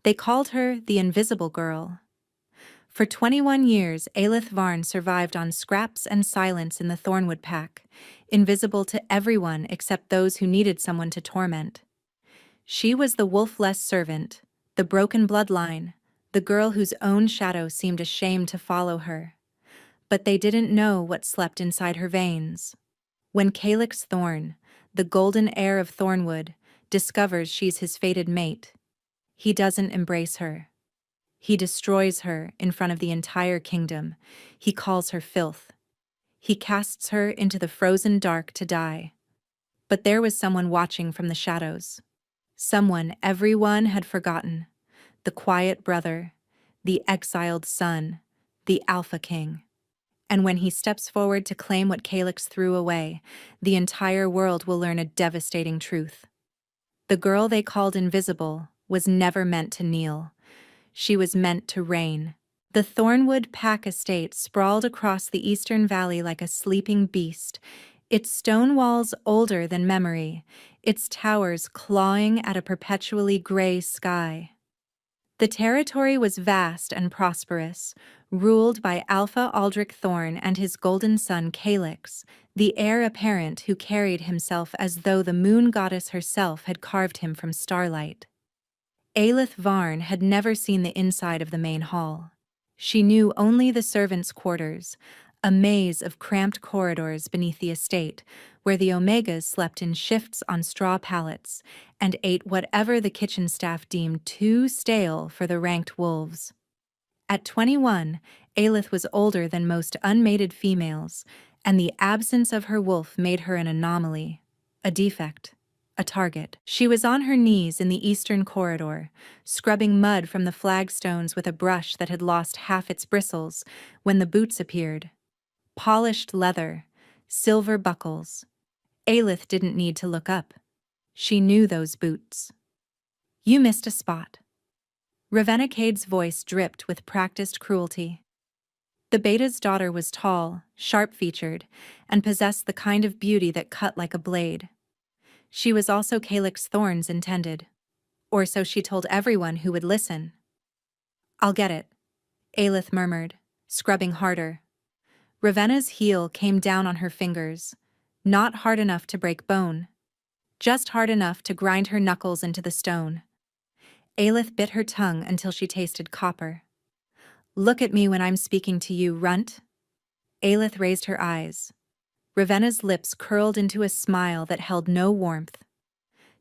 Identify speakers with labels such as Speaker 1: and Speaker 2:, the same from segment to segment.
Speaker 1: They called her the Invisible Girl. For 21 years, Aelith Varn survived on scraps and silence in the Thornwood Pack, invisible to everyone except those who needed someone to torment. She was the wolf-less servant, the broken bloodline, the girl whose own shadow seemed ashamed to follow her. But they didn't know what slept inside her veins. When Calyx Thorn, the golden heir of Thornwood, discovers she's his fated mate, he doesn't embrace her. He destroys her in front of the entire kingdom. He calls her filth. He casts her into the frozen dark to die. But there was someone watching from the shadows. Someone everyone had forgotten. The quiet brother, the exiled son, the Alpha King. And when he steps forward to claim what Calyx threw away, the entire world will learn a devastating truth. The girl they called Invisible was never meant to kneel. She was meant to reign. The Thornwood Pack estate sprawled across the eastern valley like a sleeping beast, its stone walls older than memory, its towers clawing at a perpetually gray sky. The territory was vast and prosperous, ruled by Alpha Aldrich Thorn and his golden son Calyx, the heir apparent who carried himself as though the moon goddess herself had carved him from starlight. Aelith Varn had never seen the inside of the main hall. She knew only the servants' quarters, a maze of cramped corridors beneath the estate, where the Omegas slept in shifts on straw pallets and ate whatever the kitchen staff deemed too stale for the ranked wolves. At 21, Aelith was older than most unmated females, and the absence of her wolf made her an anomaly, a defect, a target. She was on her knees in the eastern corridor, scrubbing mud from the flagstones with a brush that had lost half its bristles, when the boots appeared. Polished leather, silver buckles. Aelith didn't need to look up. She knew those boots. "You missed a spot." Ravenna Cade's voice dripped with practiced cruelty. The Beta's daughter was tall, sharp-featured, and possessed the kind of beauty that cut like a blade. She was also Calyx Thorn's intended. Or so she told everyone who would listen. "I'll get it," Aelith murmured, scrubbing harder. Ravenna's heel came down on her fingers, not hard enough to break bone, just hard enough to grind her knuckles into the stone. Aelith bit her tongue until she tasted copper. "Look at me when I'm speaking to you, runt." Aelith raised her eyes. Ravenna's lips curled into a smile that held no warmth.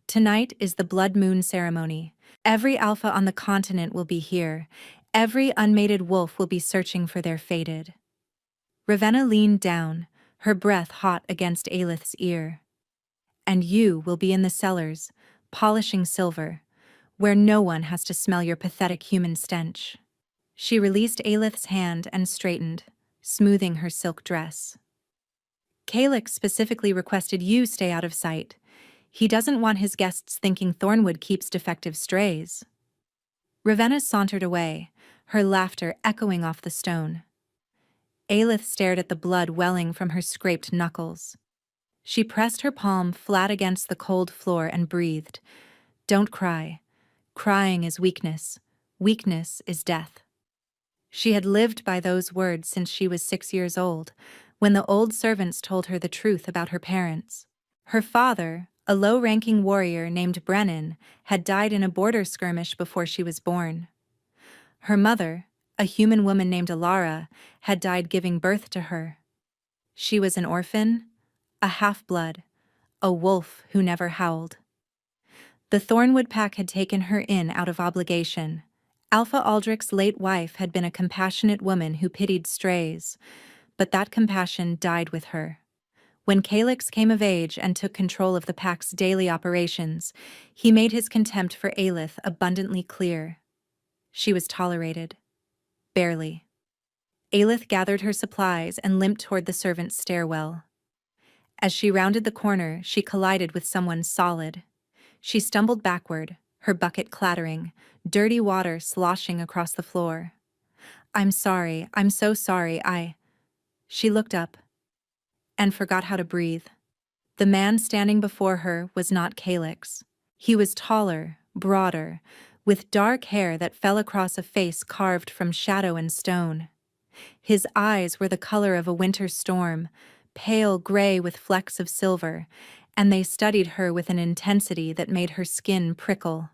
Speaker 1: "Tonight is the Blood Moon ceremony. Every alpha on the continent will be here. Every unmated wolf will be searching for their fated." Ravenna leaned down, her breath hot against Aelith's ear. "And you will be in the cellars, polishing silver, where no one has to smell your pathetic human stench." She released Aelith's hand and straightened, smoothing her silk dress. "Calyx specifically requested you stay out of sight. He doesn't want his guests thinking Thornwood keeps defective strays." Ravenna sauntered away, her laughter echoing off the stone. Aelith stared at the blood welling from her scraped knuckles. She pressed her palm flat against the cold floor and breathed. "Don't cry. Crying is weakness. Weakness is death." She had lived by those words since she was 6 years old, when the old servants told her the truth about her parents. Her father, a low-ranking warrior named Brennan, had died in a border skirmish before she was born. Her mother, a human woman named Alara, had died giving birth to her. She was an orphan, a half-blood, a wolf who never howled. The Thornwood Pack had taken her in out of obligation. Alpha Aldrich's late wife had been a compassionate woman who pitied strays, but that compassion died with her. When Calyx came of age and took control of the Pack's daily operations, he made his contempt for Aelith abundantly clear. She was tolerated. Barely. Aelith gathered her supplies and limped toward the servants' stairwell. As she rounded the corner, she collided with someone solid. She stumbled backward, her bucket clattering, dirty water sloshing across the floor. I'm so sorry, She looked up and forgot how to breathe. The man standing before her was not Calyx. He was taller, broader, with dark hair that fell across a face carved from shadow and stone. His eyes were the color of a winter storm, pale gray with flecks of silver, and they studied her with an intensity that made her skin prickle.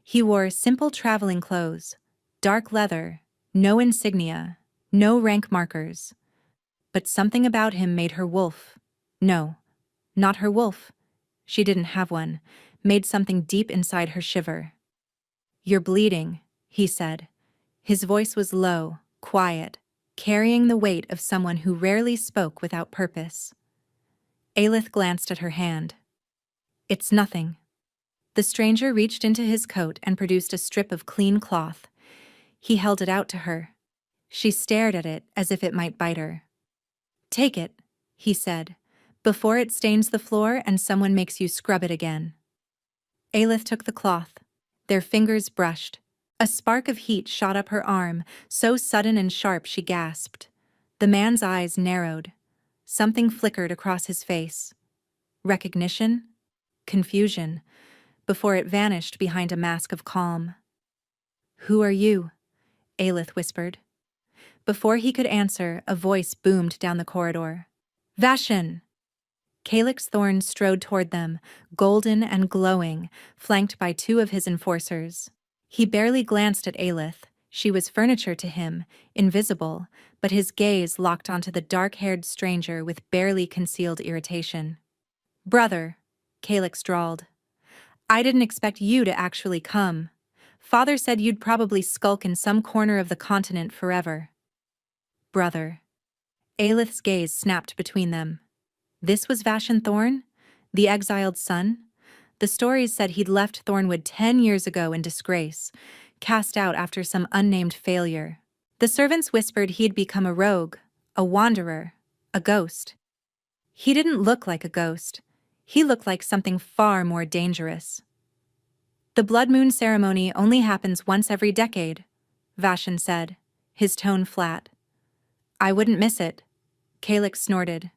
Speaker 1: He wore simple traveling clothes, dark leather, no insignia, no rank markers. But something about him made her wolf. No, not her wolf. She didn't have one, made something deep inside her shiver. "You're bleeding," he said. His voice was low, quiet, carrying the weight of someone who rarely spoke without purpose. Aelith glanced at her hand. "It's nothing." The stranger reached into his coat and produced a strip of clean cloth. He held it out to her. She stared at it as if it might bite her. "Take it," he said, "before it stains the floor and someone makes you scrub it again." Aelith took the cloth. Their fingers brushed. A spark of heat shot up her arm, so sudden and sharp she gasped. The man's eyes narrowed. Something flickered across his face. Recognition? Confusion, before it vanished behind a mask of calm. "Who are you?" Aelith whispered. Before he could answer, a voice boomed down the corridor. "Vashon!" Calyx Thorn strode toward them, golden and glowing, flanked by two of his enforcers. He barely glanced at Aelith. She was furniture to him, invisible, but his gaze locked onto the dark-haired stranger with barely concealed irritation. "Brother," Calyx drawled. "I didn't expect you to actually come. Father said you'd probably skulk in some corner of the continent forever." "Brother." Aelith's gaze snapped between them. This was Vashon Thorn? The exiled son? The stories said he'd left Thornwood 10 years ago in disgrace, cast out after some unnamed failure. The servants whispered he'd become a rogue, a wanderer, a ghost. He didn't look like a ghost. He looked like something far more dangerous. "The blood moon ceremony only happens once every decade," Vashon said, his tone flat. "I wouldn't miss it," Calyx snorted.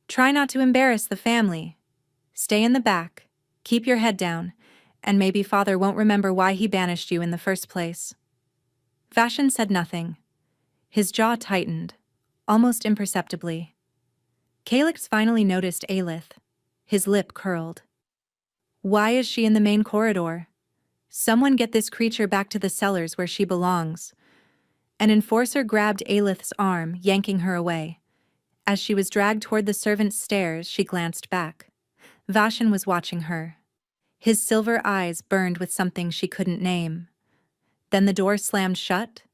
Speaker 1: "Try not to embarrass the family. Stay in the back, keep your head down, and maybe Father won't remember why he banished you in the first place." Vashon said nothing. His jaw tightened, almost imperceptibly. Calyx finally noticed Aelith. His lip curled. "Why is she in the main corridor? Someone get this creature back to the cellars where she belongs." An enforcer grabbed Aelith's arm, yanking her away. As she was dragged toward the servants' stairs, she glanced back. Vashon was watching her. His silver eyes burned with something she couldn't name. Then the door slammed shut,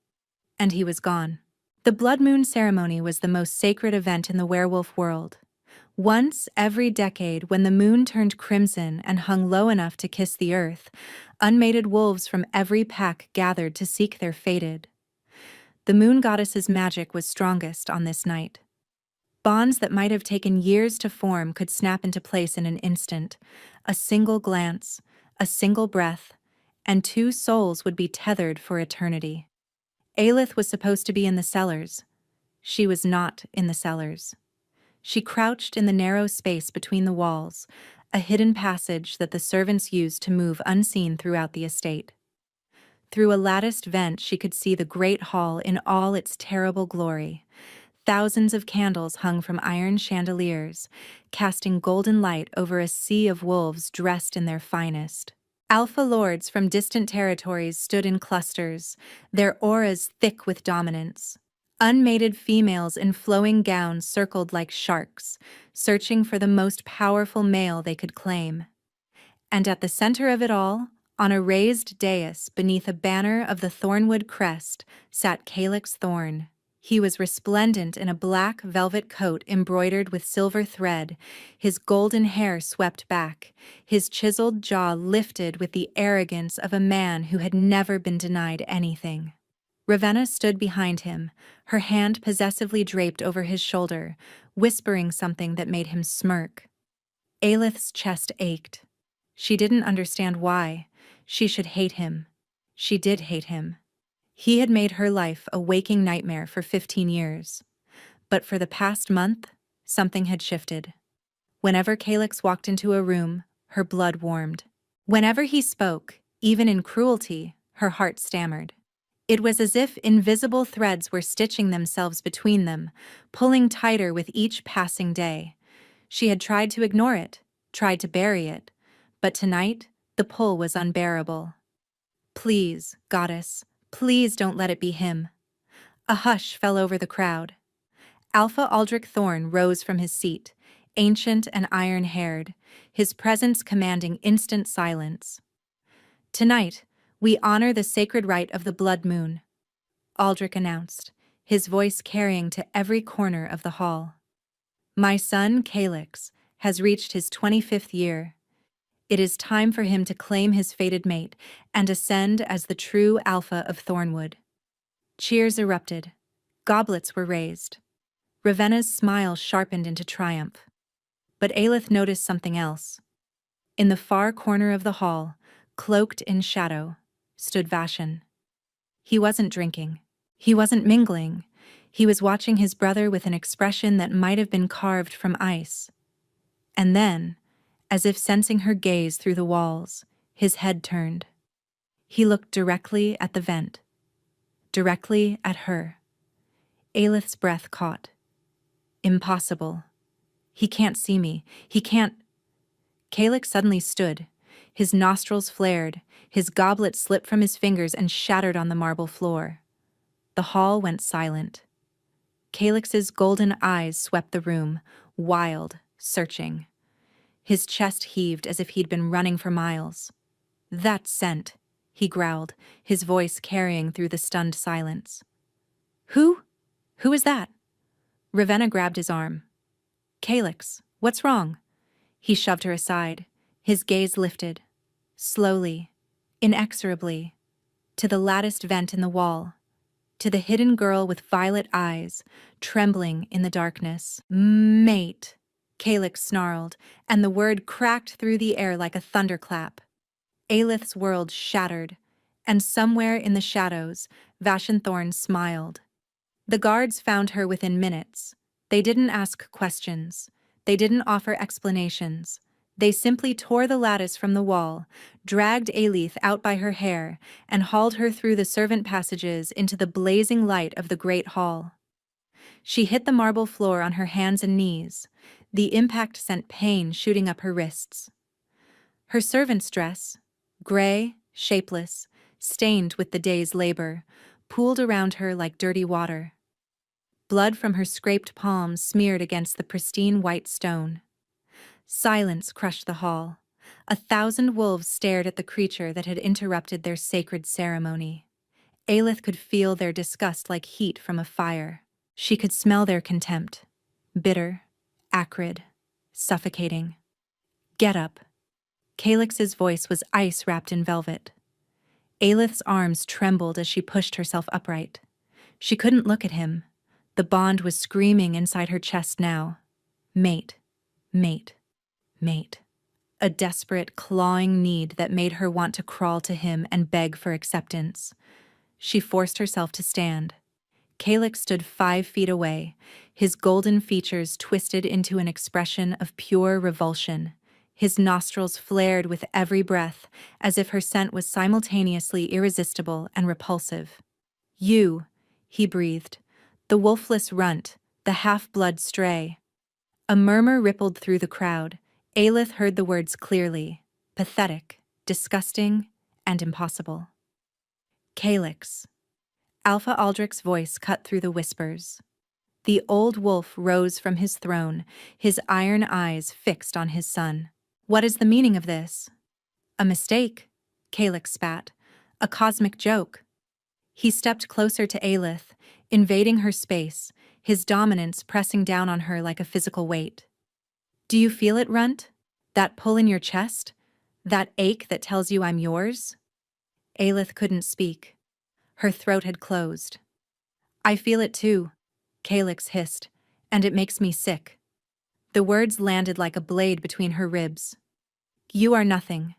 Speaker 1: and he was gone. The blood moon ceremony was the most sacred event in the werewolf world. Once every decade, when the moon turned crimson and hung low enough to kiss the earth, unmated wolves from every pack gathered to seek their fated. The moon goddess's magic was strongest on this night. Bonds that might have taken years to form could snap into place in an instant. A single glance, a single breath, and two souls would be tethered for eternity. Aelith was supposed to be in the cellars. She was not in the cellars. She crouched in the narrow space between the walls, a hidden passage that the servants used to move unseen throughout the estate. Through a latticed vent she could see the great hall in all its terrible glory. Thousands of candles hung from iron chandeliers, casting golden light over a sea of wolves dressed in their finest. Alpha lords from distant territories stood in clusters, their auras thick with dominance. Unmated females in flowing gowns circled like sharks, searching for the most powerful male they could claim. And at the center of it all, on a raised dais beneath a banner of the Thornwood crest, sat Calyx Thorn. He was resplendent in a black velvet coat embroidered with silver thread, his golden hair swept back, his chiseled jaw lifted with the arrogance of a man who had never been denied anything. Ravenna stood behind him, her hand possessively draped over his shoulder, whispering something that made him smirk. Aelith's chest ached. She didn't understand why. She should hate him. She did hate him. He had made her life a waking nightmare for 15 years. But for the past month, something had shifted. Whenever Calyx walked into a room, her blood warmed. Whenever he spoke, Even in cruelty, her heart stammered. It was as if invisible threads were stitching themselves between them, pulling tighter with each passing day. She had tried to ignore it, tried to bury it, but tonight, the pull was unbearable. Please, goddess, please don't let it be him. A hush fell over the crowd. Alpha Aldrich Thorne rose from his seat, ancient and iron-haired, his presence commanding instant silence. Tonight, we honor the sacred rite of the blood moon, Aldrich announced, his voice carrying to every corner of the hall. My son, Calyx, has reached his 25th year. It is time for him to claim his fated mate and ascend as the true Alpha of Thornwood. Cheers erupted. Goblets were raised. Ravenna's smile sharpened into triumph. But Aelith noticed something else. In the far corner of the hall, cloaked in shadow, stood Vashon. He wasn't drinking. He wasn't mingling. He was watching his brother with an expression that might have been carved from ice. And then, as if sensing her gaze through the walls, his head turned. He looked directly at the vent. Directly at her. Aelith's breath caught. Impossible. He can't see me. He can't. Calyx suddenly stood. His nostrils flared, his goblet slipped from his fingers and shattered on the marble floor. The hall went silent. Calyx's golden eyes swept the room, wild, searching. His chest heaved as if he'd been running for miles. That scent, he growled, his voice carrying through the stunned silence. Who? Who is that? Ravenna grabbed his arm. Calyx, what's wrong? He shoved her aside, his gaze lifted, slowly, inexorably, to the latticed vent in the wall, to the hidden girl with violet eyes, trembling in the darkness. Mate, Calyx snarled, and the word cracked through the air like a thunderclap. Aelith's world shattered, and somewhere in the shadows, Vashon Thorne smiled. The guards found her within minutes. They didn't ask questions. They didn't offer explanations. They simply tore the lattice from the wall, dragged Aelith out by her hair, and hauled her through the servant passages into the blazing light of the great hall. She hit the marble floor on her hands and knees. The impact sent pain shooting up her wrists. Her servant's dress, gray, shapeless, stained with the day's labor, pooled around her like dirty water. Blood from her scraped palms smeared against the pristine white stone. Silence crushed the hall. 1,000 wolves stared at the creature that had interrupted their sacred ceremony. Aelith could feel their disgust like heat from a fire. She could smell their contempt. Bitter, acrid, suffocating. Get up. Calyx's voice was ice wrapped in velvet. Aelith's arms trembled as she pushed herself upright. She couldn't look at him. The bond was screaming inside her chest now. Mate, mate, mate. A desperate, clawing need that made her want to crawl to him and beg for acceptance. She forced herself to stand. Calyx stood 5 feet away, his golden features twisted into an expression of pure revulsion. His nostrils flared with every breath, as if her scent was simultaneously irresistible and repulsive. You, he breathed, the wolfless runt, the half-blood stray. A murmur rippled through the crowd. Aelith heard the words clearly, pathetic, disgusting, and impossible. Calyx. Alpha Aldrich's voice cut through the whispers. The old wolf rose from his throne, his iron eyes fixed on his son. What is the meaning of this? A mistake, Calyx spat. A cosmic joke. He stepped closer to Aelith, invading her space, his dominance pressing down on her like a physical weight. Do you feel it, Runt? That pull in your chest? That ache that tells you I'm yours? Aelith couldn't speak. Her throat had closed. I feel it too, Calyx hissed, and it makes me sick. The words landed like a blade between her ribs. You are nothing,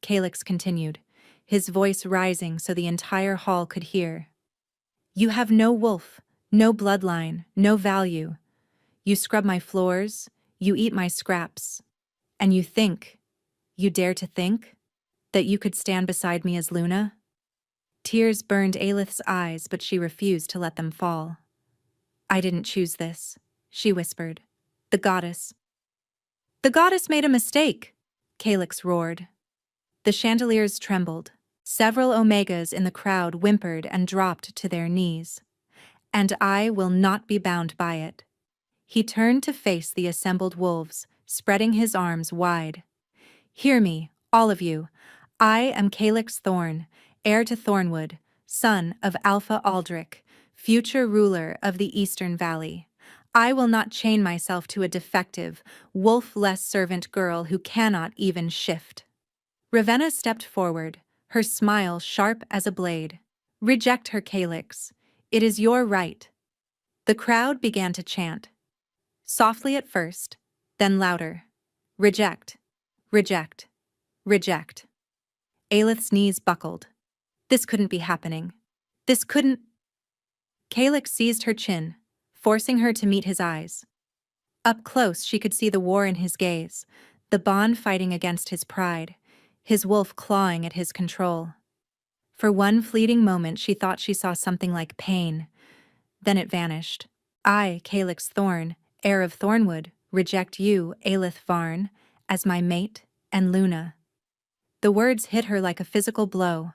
Speaker 1: Calyx continued, his voice rising so the entire hall could hear. You have no wolf, no bloodline, no value. You scrub my floors, you eat my scraps. And you dare to think, That you could stand beside me as Luna? Tears burned Aelith's eyes, but she refused to let them fall. I didn't choose this, she whispered. The goddess. The goddess made a mistake, Calyx roared. The chandeliers trembled. Several Omegas in the crowd whimpered and dropped to their knees. And I will not be bound by it. He turned to face the assembled wolves, spreading his arms wide. Hear me, all of you. I am Calyx Thorn, heir to Thornwood, son of Alpha Aldrich, future ruler of the Eastern Valley. I will not chain myself to a defective, wolf-less servant girl who cannot even shift. Ravenna stepped forward, her smile sharp as a blade. Reject her, Calyx. It is your right. The crowd began to chant. Softly at first, then louder. Reject. Reject. Reject. Aelith's knees buckled. This couldn't be happening. This couldn't. Calyx seized her chin, forcing her to meet his eyes. Up close she could see the war in his gaze, the bond fighting against his pride, his wolf clawing at his control. For one fleeting moment she thought she saw something like pain. Then it vanished. I, Calyx Thorn, heir of Thornwood, reject you, Aelith Varn, as my mate and Luna. The words hit her like a physical blow.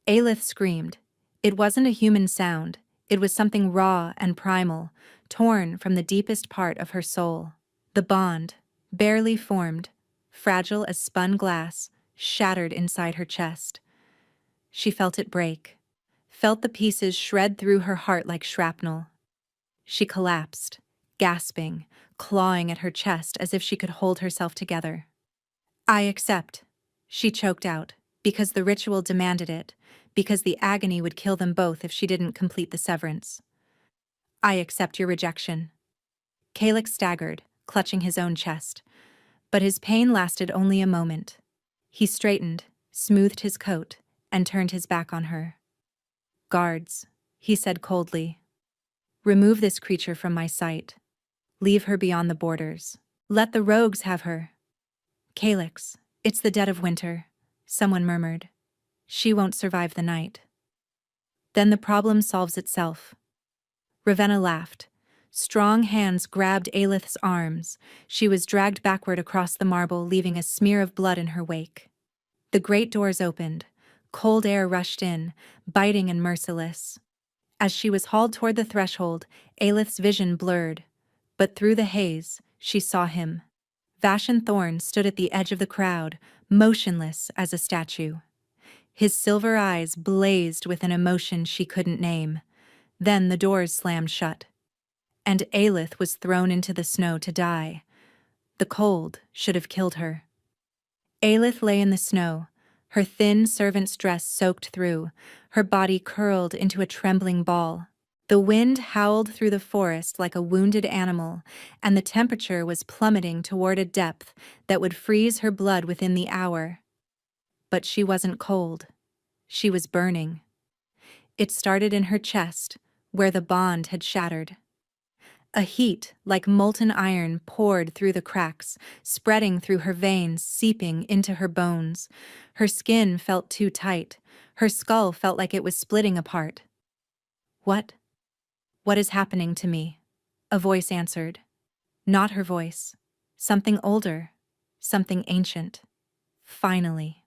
Speaker 1: Aelith screamed. It wasn't a human sound. It was something raw and primal, torn from the deepest part of her soul. The bond, barely formed, fragile as spun glass, shattered inside her chest. She felt it break, felt the pieces shred through her heart like shrapnel. She collapsed, gasping, clawing at her chest as if she could hold herself together. I accept, she choked out, because the ritual demanded it, because the agony would kill them both if she didn't complete the severance. I accept your rejection. Calyx staggered, clutching his own chest. But his pain lasted only a moment. He straightened, smoothed his coat, and turned his back on her. Guards, he said coldly. Remove this creature from my sight. Leave her beyond the borders. Let the rogues have her. Calyx, it's the dead of winter, someone murmured. She won't survive the night. Then the problem solves itself. Ravenna laughed. Strong hands grabbed Aelith's arms. She was dragged backward across the marble, leaving a smear of blood in her wake. The great doors opened. Cold air rushed in, biting and merciless. As she was hauled toward the threshold, Aelith's vision blurred. But through the haze, she saw him. Vashan Thorn stood at the edge of the crowd, motionless as a statue. His silver eyes blazed with an emotion she couldn't name. Then the doors slammed shut. And Aelith was thrown into the snow to die. The cold should have killed her. Aelith lay in the snow, her thin servant's dress soaked through, her body curled into a trembling ball. The wind howled through the forest like a wounded animal, and the temperature was plummeting toward a depth that would freeze her blood within the hour. But she wasn't cold. She was burning. It started in her chest, where the bond had shattered. A heat like molten iron poured through the cracks, spreading through her veins, seeping into her bones. Her skin felt too tight. Her skull felt like it was splitting apart. What is happening to me? A voice answered. Not her voice. Something older. Something ancient. Finally.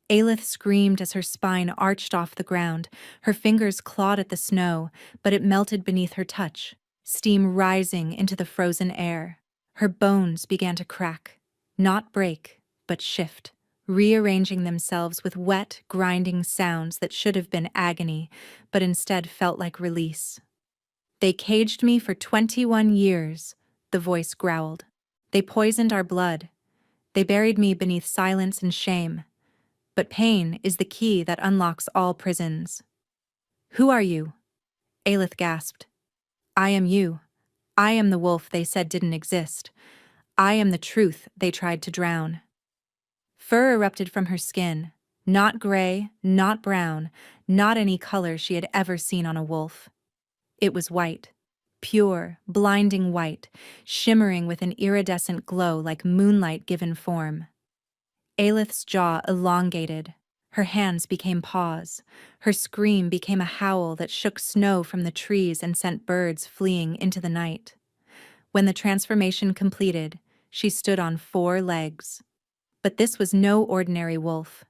Speaker 1: Aelith screamed as her spine arched off the ground. Her fingers clawed at the snow, but it melted beneath her touch, steam rising into the frozen air. Her bones began to crack, not break, but shift, rearranging themselves with wet, grinding sounds that should have been agony, but instead felt like release. They caged me for 21 years, the voice growled. They poisoned our blood. They buried me beneath silence and shame. But pain is the key that unlocks all prisons. Who are you? Aelith gasped. I am you. I am the wolf they said didn't exist. I am the truth they tried to drown. Fur erupted from her skin, not gray, not brown, not any color she had ever seen on a wolf. It was white, pure, blinding white, shimmering with an iridescent glow like moonlight given form. Aelith's jaw elongated, Her hands became paws. Her scream became a howl that shook snow from the trees and sent birds fleeing into the night. When the transformation completed, she stood on 4 legs. But this was no ordinary wolf.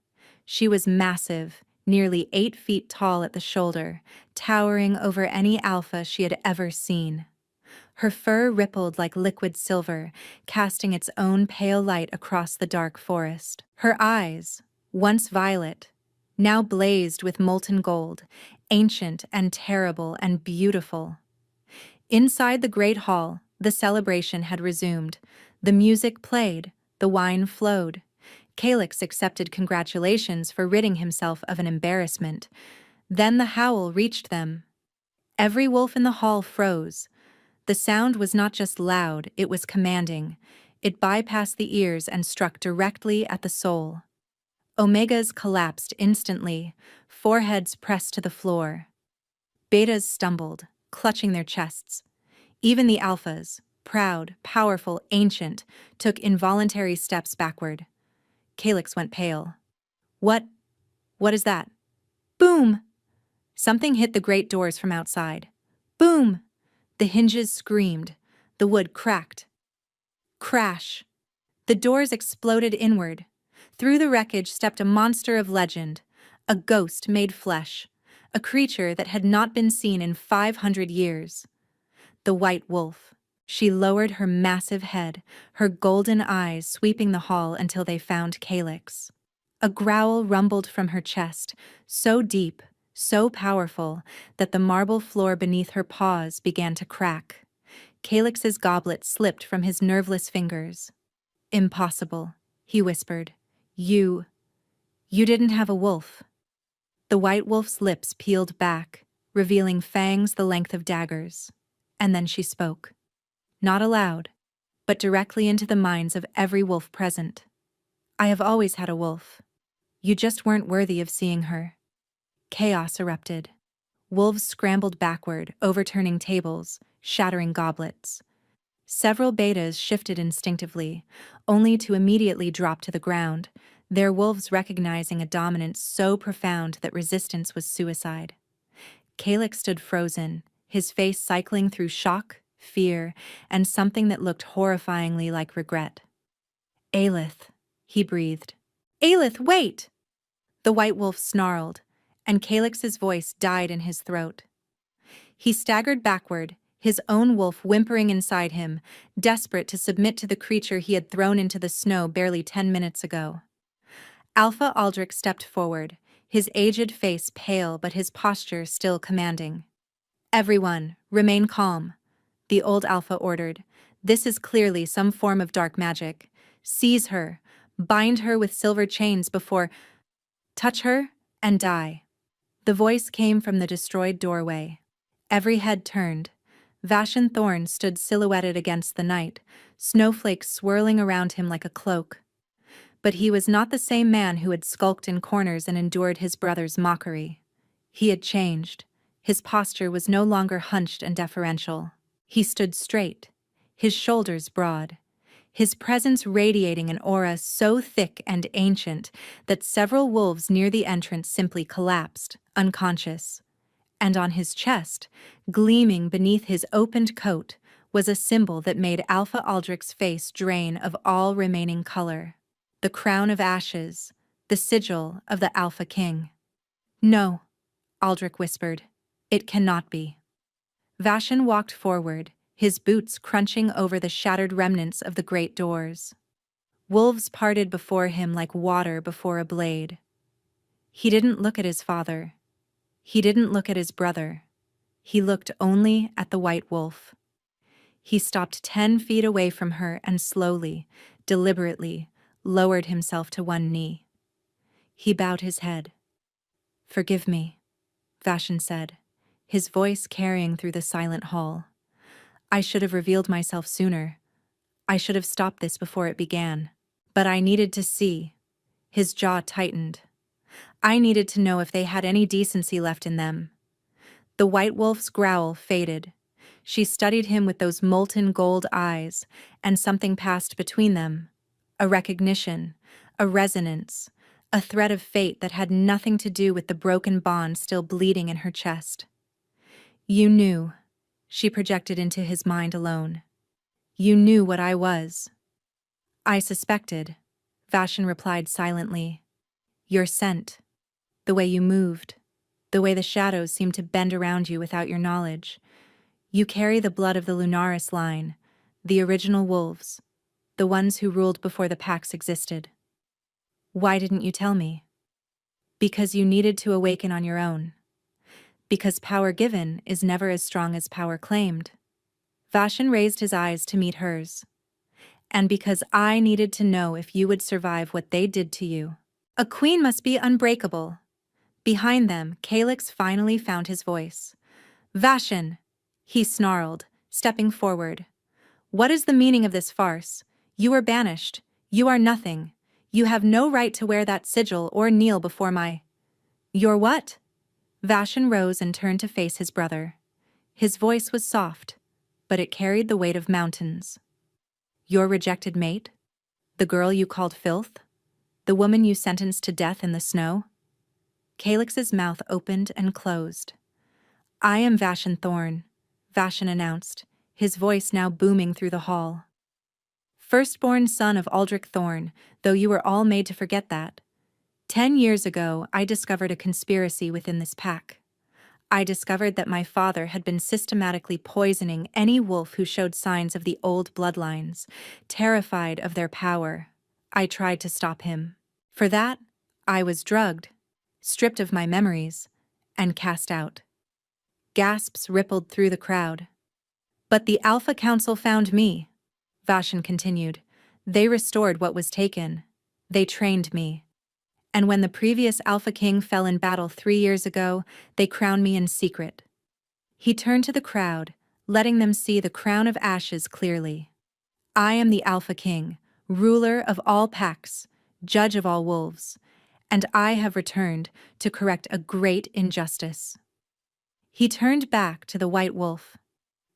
Speaker 1: She was massive, nearly 8 feet tall at the shoulder, towering over any alpha she had ever seen. Her fur rippled like liquid silver, casting its own pale light across the dark forest. Her eyes, once violet, now blazed with molten gold, ancient and terrible and beautiful. Inside the great hall, the celebration had resumed. The music played, the wine flowed. Calyx accepted congratulations for ridding himself of an embarrassment. Then the howl reached them. Every wolf in the hall froze. The sound was not just loud, it was commanding. It bypassed the ears and struck directly at the soul. Omegas collapsed instantly, foreheads pressed to the floor. Betas stumbled, clutching their chests. Even the alphas, proud, powerful, ancient, took involuntary steps backward. Calyx went pale. What is that? Boom! Something hit the great doors from outside. Boom! The hinges screamed. The wood cracked. Crash! The doors exploded inward. Through the wreckage stepped a monster of legend, a ghost made flesh, a creature that had not been seen in 500 years. The white wolf. She lowered her massive head, her golden eyes sweeping the hall until they found Calyx. A growl rumbled from her chest, so deep, so powerful, that the marble floor beneath her paws began to crack. Calyx's goblet slipped from his nerveless fingers. Impossible, he whispered. You didn't have a wolf. The white wolf's lips peeled back, revealing fangs the length of daggers. And then she spoke. Not aloud, but directly into the minds of every wolf present. I have always had a wolf. You just weren't worthy of seeing her. Chaos erupted. Wolves scrambled backward, overturning tables, shattering goblets. Several betas shifted instinctively, only to immediately drop to the ground, their wolves recognizing a dominance so profound that resistance was suicide. Calyx stood frozen, his face cycling through shock, fear, and something that looked horrifyingly like regret. Aelith, he breathed. Aelith, wait! The white wolf snarled, and Calyx's voice died in his throat. He staggered backward, his own wolf whimpering inside him, desperate to submit to the creature he had thrown into the snow barely 10 minutes ago. Alpha Aldrich stepped forward, his aged face pale but his posture still commanding. Everyone, remain calm, the old Alpha ordered. This is clearly some form of dark magic. Seize her, bind her with silver chains before... Touch her, and die. The voice came from the destroyed doorway. Every head turned. Vashan Thorn stood silhouetted against the night, snowflakes swirling around him like a cloak. But he was not the same man who had skulked in corners and endured his brother's mockery. He had changed. His posture was no longer hunched and deferential. He stood straight, his shoulders broad, his presence radiating an aura so thick and ancient that several wolves near the entrance simply collapsed, unconscious. And on his chest, gleaming beneath his opened coat, was a symbol that made Alpha Aldrich's face drain of all remaining color. The crown of ashes, the sigil of the Alpha King. No, Aldrich whispered. It cannot be. Vashan walked forward, his boots crunching over the shattered remnants of the great doors. Wolves parted before him like water before a blade. He didn't look at his father. He didn't look at his brother. He looked only at the white wolf. He stopped 10 feet away from her and slowly, deliberately, lowered himself to one knee. He bowed his head. Forgive me, Vashan said, his voice carrying through the silent hall. I should have revealed myself sooner. I should have stopped this before it began. But I needed to see. His jaw tightened. I needed to know if they had any decency left in them. The white wolf's growl faded. She studied him with those molten gold eyes, and something passed between them. A recognition, a resonance, a thread of fate that had nothing to do with the broken bond still bleeding in her chest. You knew, she projected into his mind alone. You knew what I was. I suspected, Vashon replied silently. Your scent, the way you moved, the way the shadows seemed to bend around you without your knowledge. You carry the blood of the Lunaris line, the original wolves, the ones who ruled before the packs existed. Why didn't you tell me? Because you needed to awaken on your own. Because power given is never as strong as power claimed. Vashon raised his eyes to meet hers. And because I needed to know if you would survive what they did to you. A queen must be unbreakable. Behind them, Calyx finally found his voice. Vashon, he snarled, stepping forward. What is the meaning of this farce? You are banished. You are nothing. You have no right to wear that sigil or kneel before my... Your what? Vashon rose and turned to face his brother. His voice was soft, but it carried the weight of mountains. Your rejected mate? The girl you called filth? The woman you sentenced to death in the snow? Calyx's mouth opened and closed. I am Vashon Thorn, Vashon announced, his voice now booming through the hall. Firstborn son of Aldrich Thorn, though you were all made to forget that. 10 years ago, I discovered a conspiracy within this pack. I discovered that my father had been systematically poisoning any wolf who showed signs of the old bloodlines, terrified of their power. I tried to stop him. For that, I was drugged, stripped of my memories, and cast out. Gasps rippled through the crowd. But the Alpha Council found me, Vashon continued. They restored what was taken. They trained me. And when the previous Alpha King fell in battle 3 years ago, they crowned me in secret. He turned to the crowd, letting them see the crown of ashes clearly. I am the Alpha King, ruler of all packs, judge of all wolves, and I have returned to correct a great injustice. He turned back to the white wolf.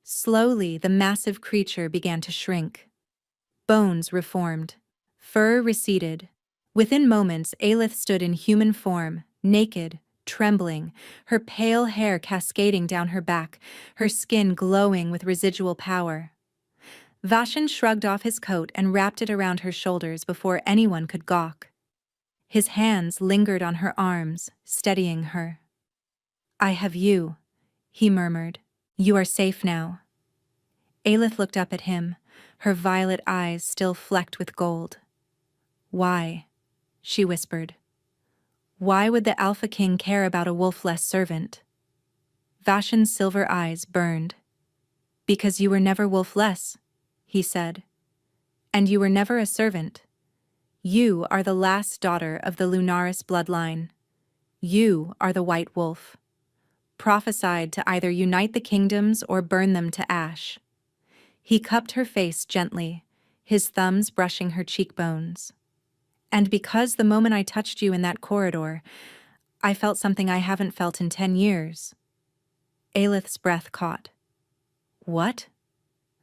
Speaker 1: Slowly, the massive creature began to shrink. Bones reformed. Fur receded. Within moments, Aelith stood in human form, naked, trembling, her pale hair cascading down her back, her skin glowing with residual power. Vashon shrugged off his coat and wrapped it around her shoulders before anyone could gawk. His hands lingered on her arms, steadying her. I have you, he murmured. You are safe now. Aelith looked up at him, her violet eyes still flecked with gold. Why? She whispered. Why would the Alpha King care about a wolf-less servant? Vashon's silver eyes burned. Because you were never wolf-less, he said. And you were never a servant. You are the last daughter of the Lunaris bloodline. You are the White Wolf, prophesied to either unite the kingdoms or burn them to ash. He cupped her face gently, his thumbs brushing her cheekbones. And because the moment I touched you in that corridor, I felt something I haven't felt in 10 years. Aelith's breath caught. What?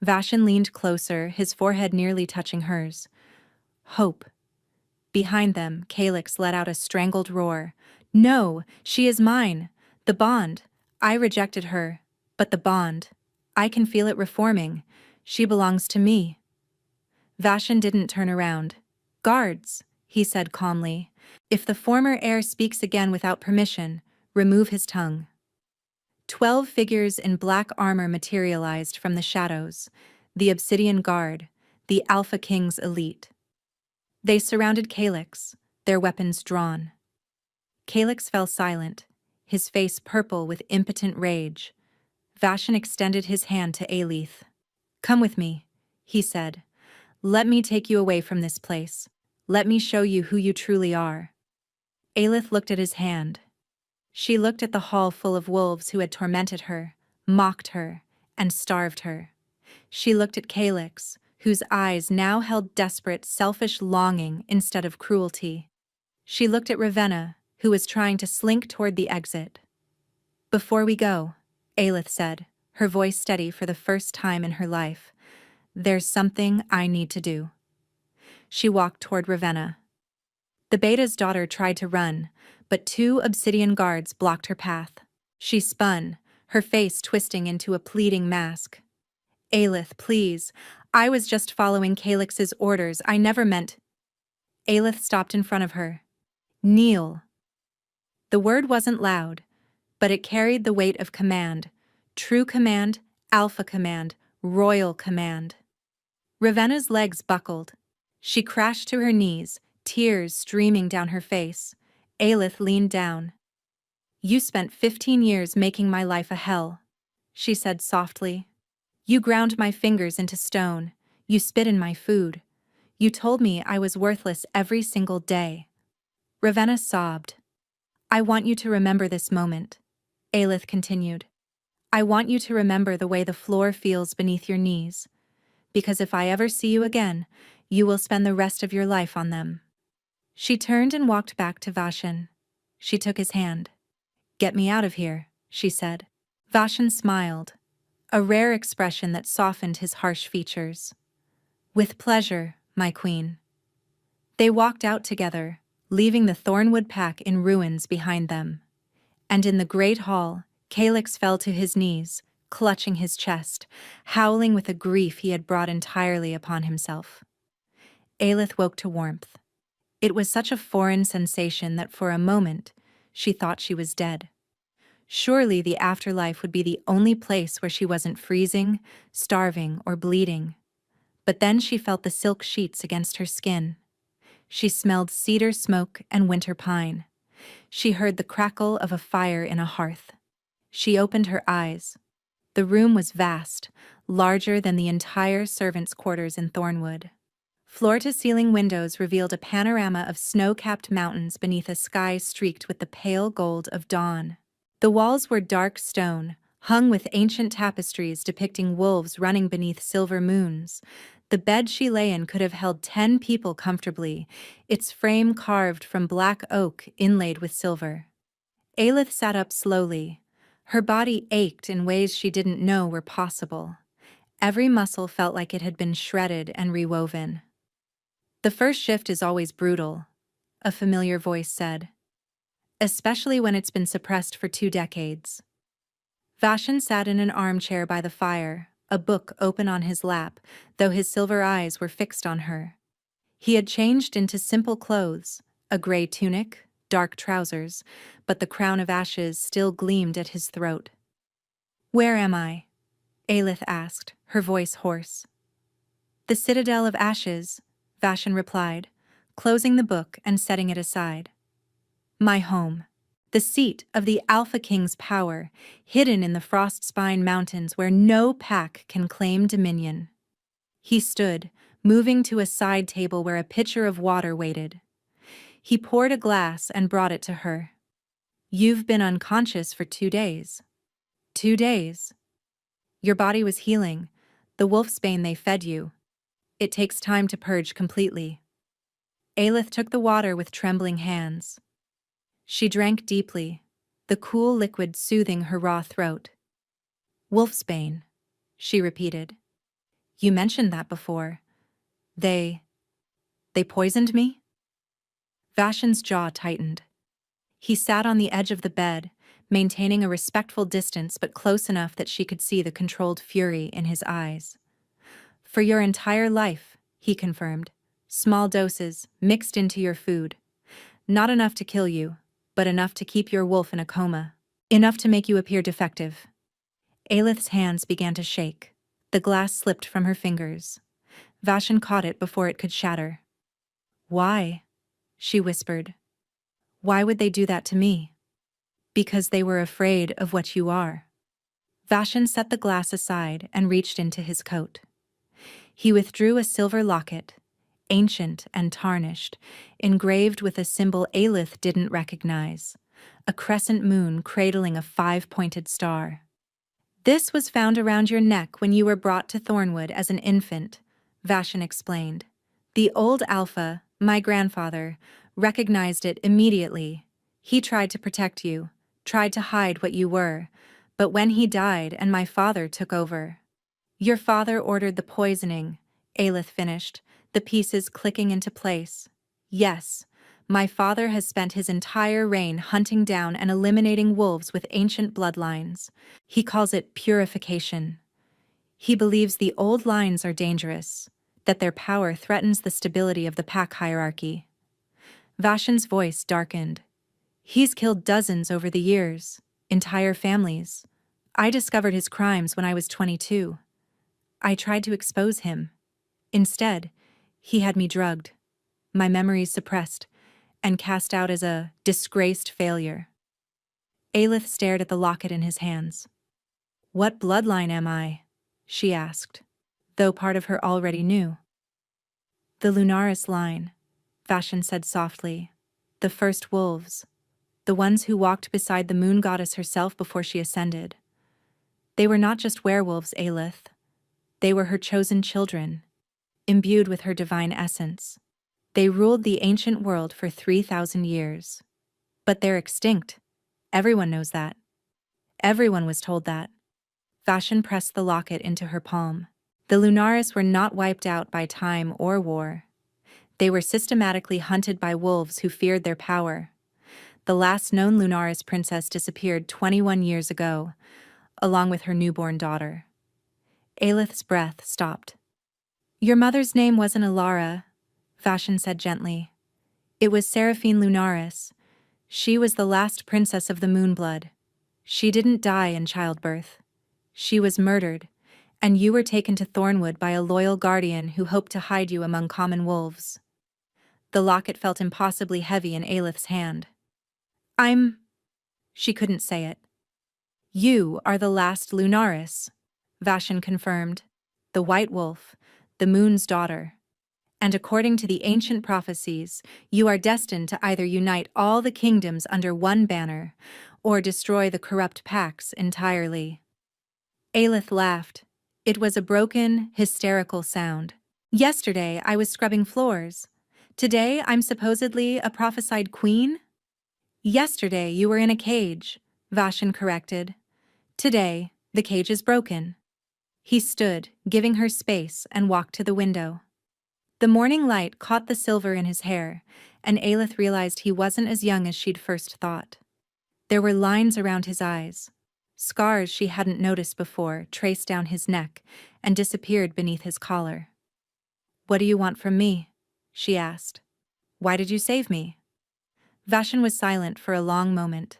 Speaker 1: Vashon leaned closer, his forehead nearly touching hers. Hope. Behind them, Calyx let out a strangled roar. No, she is mine. The bond. I rejected her. But the bond. I can feel it reforming. She belongs to me. Vashon didn't turn around. Guards, he said calmly. If the former heir speaks again without permission, remove his tongue. 12 figures in black armor materialized from the shadows, the Obsidian Guard, the Alpha King's elite. They surrounded Calyx, their weapons drawn. Calyx fell silent, his face purple with impotent rage. Vashon extended his hand to Aelith. Come with me, he said. Let me take you away from this place. Let me show you who you truly are. Aelith looked at his hand. She looked at the hall full of wolves who had tormented her, mocked her, and starved her. She looked at Calyx, whose eyes now held desperate, selfish longing instead of cruelty. She looked at Ravenna, who was trying to slink toward the exit. Before we go, Aelith said, her voice steady for the first time in her life, there's something I need to do. She walked toward Ravenna. The beta's daughter tried to run, but 2 obsidian guards blocked her path. She spun, her face twisting into a pleading mask. Aelith, please. I was just following Calix's orders. I never meant. Aelith stopped in front of her. Kneel. The word wasn't loud, but it carried the weight of command. True command, alpha command, royal command. Ravenna's legs buckled. She crashed to her knees, tears streaming down her face. Aelith leaned down. You spent 15 years making my life a hell, she said softly. You ground my fingers into stone. You spit in my food. You told me I was worthless every single day. Ravenna sobbed. I want you to remember this moment, Aelith continued. I want you to remember the way the floor feels beneath your knees, because if I ever see you again, you will spend the rest of your life on them. She turned and walked back to Vashan. She took his hand. Get me out of here, she said. Vashan smiled, a rare expression that softened his harsh features. With pleasure, my queen. They walked out together, leaving the Thornwood pack in ruins behind them. And in the great hall, Calix fell to his knees, clutching his chest, howling with a grief he had brought entirely upon himself. Aelith woke to warmth. It was such a foreign sensation that for a moment, she thought she was dead. Surely the afterlife would be the only place where she wasn't freezing, starving, or bleeding. But then she felt the silk sheets against her skin. She smelled cedar smoke and winter pine. She heard the crackle of a fire in a hearth. She opened her eyes. The room was vast, larger than the entire servants' quarters in Thornwood. Floor-to-ceiling windows revealed a panorama of snow-capped mountains beneath a sky streaked with the pale gold of dawn. The walls were dark stone, hung with ancient tapestries depicting wolves running beneath silver moons. The bed she lay in could have held 10 people comfortably, its frame carved from black oak inlaid with silver. Aelith sat up slowly. Her body ached in ways she didn't know were possible. Every muscle felt like it had been shredded and rewoven. The first shift is always brutal, a familiar voice said. Especially when it's been suppressed for 2 decades. Vashan sat in an armchair by the fire, a book open on his lap, though his silver eyes were fixed on her. He had changed into simple clothes, a gray tunic, dark trousers, but the crown of ashes still gleamed at his throat. Where am I? Aelith asked, her voice hoarse. The Citadel of Ashes, Vashan replied, closing the book and setting it aside. My home. The seat of the Alpha King's power, hidden in the Frostspine Mountains where no pack can claim dominion. He stood, moving to a side table where a pitcher of water waited. He poured a glass and brought it to her. You've been unconscious for 2 days. 2 days. Your body was healing, the wolfsbane they fed you. It takes time to purge completely. Aelith took the water with trembling hands. She drank deeply, the cool liquid soothing her raw throat. Wolfsbane, she repeated. You mentioned that before. They poisoned me? Vashan's jaw tightened. He sat on the edge of the bed, maintaining a respectful distance but close enough that she could see the controlled fury in his eyes. For your entire life, he confirmed. Small doses, mixed into your food. Not enough to kill you, but enough to keep your wolf in a coma. Enough to make you appear defective. Aelith's hands began to shake. The glass slipped from her fingers. Vashan caught it before it could shatter. Why? She whispered. Why would they do that to me? Because they were afraid of what you are. Vashan set the glass aside and reached into his coat. He withdrew a silver locket, ancient and tarnished, engraved with a symbol Aelith didn't recognize, a crescent moon cradling a 5-pointed star. This was found around your neck when you were brought to Thornwood as an infant, Vashan explained. The old Alpha, my grandfather, recognized it immediately. He tried to protect you, tried to hide what you were, but when he died and my father took over. Your father ordered the poisoning, Aelith finished, the pieces clicking into place. Yes, My father has spent his entire reign hunting down and eliminating wolves with ancient bloodlines. He calls it purification. He believes the old lines are dangerous, that their power threatens the stability of the pack hierarchy. Vashan's voice darkened. He's killed dozens over the years, entire families. I discovered his crimes when I was 22. I tried to expose him. Instead, he had me drugged, my memories suppressed, and cast out as a disgraced failure. Aelith stared at the locket in his hands. "What bloodline am I?" she asked, though part of her already knew. "The Lunaris line," Vashan said softly. "The first wolves. The ones who walked beside the moon goddess herself before she ascended. They were not just werewolves, Aelith. They were her chosen children, imbued with her divine essence. They ruled the ancient world for 3,000 years. But they're extinct. Everyone knows that. Everyone was told that." Vashan pressed the locket into her palm. The Lunaris were not wiped out by time or war. They were systematically hunted by wolves who feared their power. The last known Lunaris princess disappeared 21 years ago, along with her newborn daughter. Aelith's breath stopped. "Your mother's name wasn't Alara," Vashan said gently. "It was Seraphine Lunaris. She was the last princess of the Moonblood. She didn't die in childbirth. She was murdered, and you were taken to Thornwood by a loyal guardian who hoped to hide you among common wolves." The locket felt impossibly heavy in Aelith's hand. She couldn't say it. "You are the last Lunaris," Vashan confirmed. "The White Wolf, the Moon's daughter. And according to the ancient prophecies, you are destined to either unite all the kingdoms under one banner, or destroy the corrupt packs entirely." Aelith laughed. It was a broken, hysterical sound. "Yesterday I was scrubbing floors. Today I'm supposedly a prophesied queen?" "Yesterday you were in a cage," Vashan corrected. "Today, the cage is broken." He stood, giving her space, and walked to the window. The morning light caught the silver in his hair, and Aelith realized he wasn't as young as she'd first thought. There were lines around his eyes. Scars she hadn't noticed before traced down his neck and disappeared beneath his collar. "What do you want from me?" she asked. "Why did you save me?" Vashan was silent for a long moment.